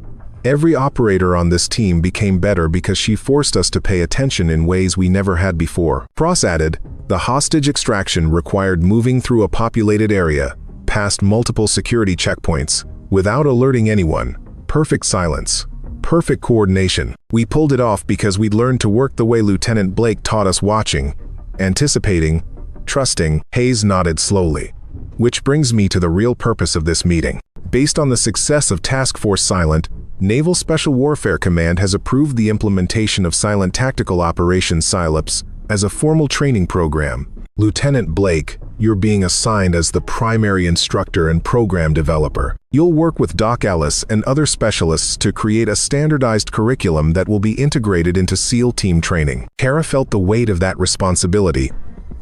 Every operator on this team became better because she forced us to pay attention in ways we never had before. Cross added, the hostage extraction required moving through a populated area, past multiple security checkpoints, without alerting anyone. Perfect silence. Perfect coordination. We pulled it off because we'd learned to work the way Lieutenant Blake taught us, watching, anticipating, trusting. Hayes nodded slowly. Which brings me to the real purpose of this meeting. Based on the success of Task Force Silent, Naval Special Warfare Command has approved the implementation of Silent Tactical Operations SILOPS as a formal training program. Lieutenant Blake, you're being assigned as the primary instructor and program developer. You'll work with Doc Ellis and other specialists to create a standardized curriculum that will be integrated into SEAL team training. Kara felt the weight of that responsibility.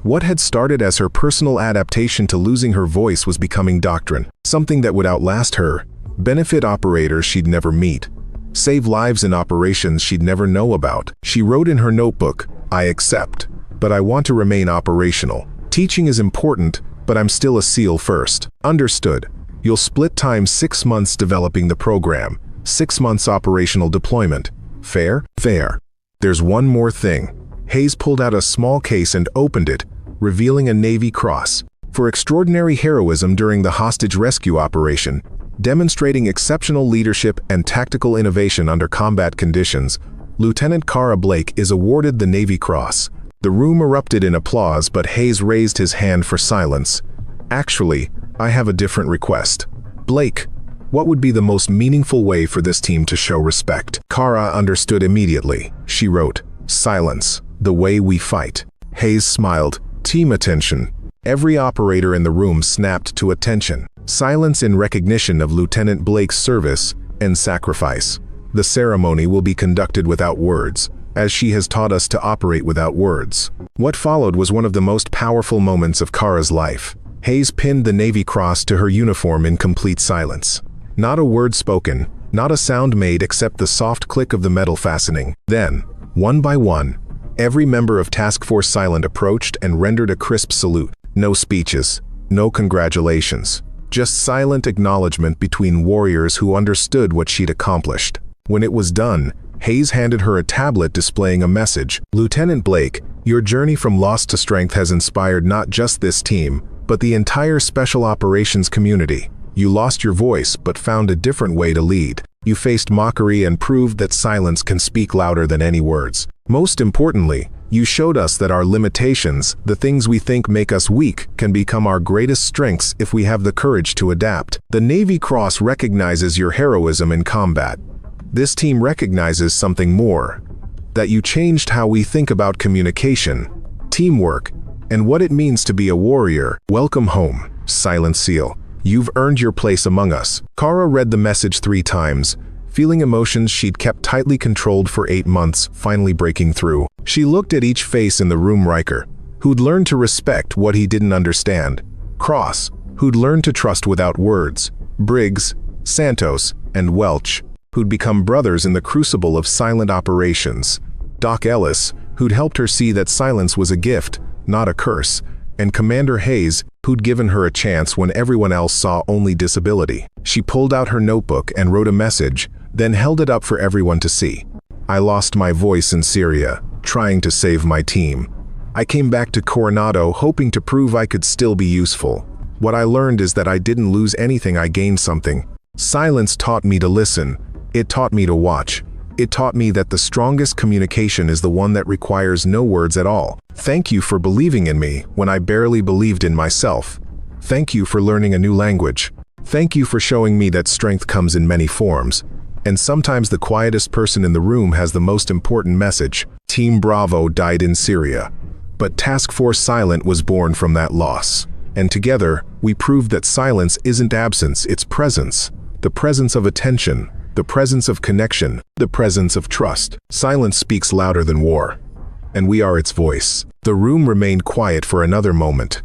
What had started as her personal adaptation to losing her voice was becoming doctrine, something that would outlast her. Benefit operators she'd never meet. Save lives in operations she'd never know about. She wrote in her notebook, I accept, but I want to remain operational. Teaching is important, but I'm still a SEAL first. Understood. You'll split time 6 months developing the program, 6 months operational deployment. Fair? Fair. There's one more thing. Hayes pulled out a small case and opened it, revealing a Navy Cross. For extraordinary heroism during the hostage rescue operation, demonstrating exceptional leadership and tactical innovation under combat conditions, Lieutenant Kara Blake is awarded the Navy Cross. The room erupted in applause, but Hayes raised his hand for silence. Actually, I have a different request. Blake, what would be the most meaningful way for this team to show respect? Kara understood immediately. She wrote, Silence, the way we fight. Hayes smiled. Team attention. Every operator in the room snapped to attention. Silence in recognition of Lieutenant Blake's service and sacrifice. The ceremony will be conducted without words, as she has taught us to operate without words. What followed was one of the most powerful moments of Kara's life. Hayes pinned the Navy Cross to her uniform in complete silence. Not a word spoken, not a sound made except the soft click of the metal fastening. Then, one by one, every member of Task Force Silent approached and rendered a crisp salute. No speeches, no congratulations. Just silent acknowledgement between warriors who understood what she'd accomplished. When it was done, Hayes handed her a tablet displaying a message. Lieutenant Blake, your journey from lost to strength has inspired not just this team, but the entire Special Operations community. You lost your voice, but found a different way to lead. You faced mockery and proved that silence can speak louder than any words. Most importantly, you showed us that our limitations, the things we think make us weak, can become our greatest strengths if we have the courage to adapt. The Navy Cross recognizes your heroism in combat. This team recognizes something more. That you changed how we think about communication, teamwork, and what it means to be a warrior. Welcome home, Silent SEAL. You've earned your place among us. Kara read the message 3 times, feeling emotions she'd kept tightly controlled for 8 months, finally breaking through. She looked at each face in the room. Riker, who'd learned to respect what he didn't understand. Cross, who'd learned to trust without words. Briggs, Santos, and Welch, who'd become brothers in the crucible of silent operations. Doc Ellis, who'd helped her see that silence was a gift, not a curse. And Commander Hayes, who'd given her a chance when everyone else saw only disability. She pulled out her notebook and wrote a message, then held it up for everyone to see. I lost my voice in Syria, trying to save my team. I came back to Coronado hoping to prove I could still be useful. What I learned is that I didn't lose anything, I gained something. Silence taught me to listen. It taught me to watch. It taught me that the strongest communication is the one that requires no words at all. Thank you for believing in me when I barely believed in myself. Thank you for learning a new language. Thank you for showing me that strength comes in many forms. And sometimes the quietest person in the room has the most important message. Team Bravo died in Syria. But Task Force Silent was born from that loss. And together, we proved that silence isn't absence, it's presence. The presence of attention, the presence of connection, the presence of trust. Silence speaks louder than war. And we are its voice. The room remained quiet for another moment.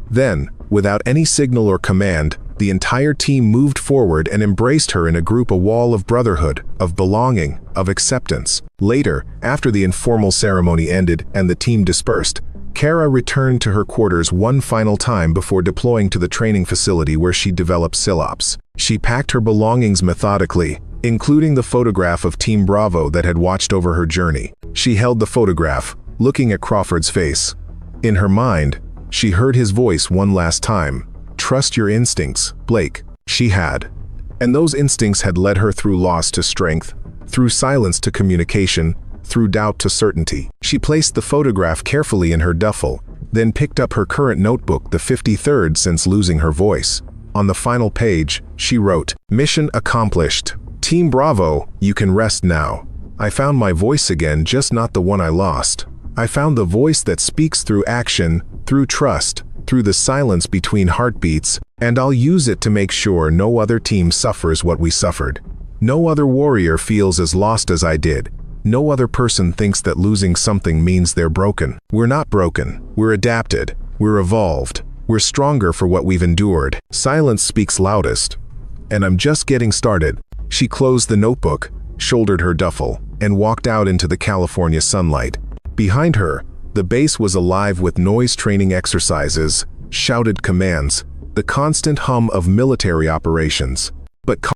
Then, without any signal or command, the entire team moved forward and embraced her in a group, a wall of brotherhood, of belonging, of acceptance. Later, after the informal ceremony ended and the team dispersed, Kara returned to her quarters one final time before deploying to the training facility where she developed SILOPS. She packed her belongings methodically, including the photograph of Team Bravo that had watched over her journey. She held the photograph, looking at Crawford's face. In her mind, she heard his voice one last time. Trust your instincts, Blake. She had. And those instincts had led her through loss to strength, through silence to communication, through doubt to certainty. She placed the photograph carefully in her duffel, then picked up her current notebook, the 53rd since losing her voice. On the final page, she wrote, "Mission accomplished. Team Bravo, you can rest now. I found my voice again, just not the one I lost. I found the voice that speaks through action, through trust, through the silence between heartbeats, and I'll use it to make sure no other team suffers what we suffered. No other warrior feels as lost as I did. No other person thinks that losing something means they're broken. We're not broken. We're adapted. We're evolved. We're stronger for what we've endured. Silence speaks loudest. And I'm just getting started." She closed the notebook, shouldered her duffel, and walked out into the California sunlight. Behind her, the base was alive with noise training exercises, shouted commands, the constant hum of military operations. But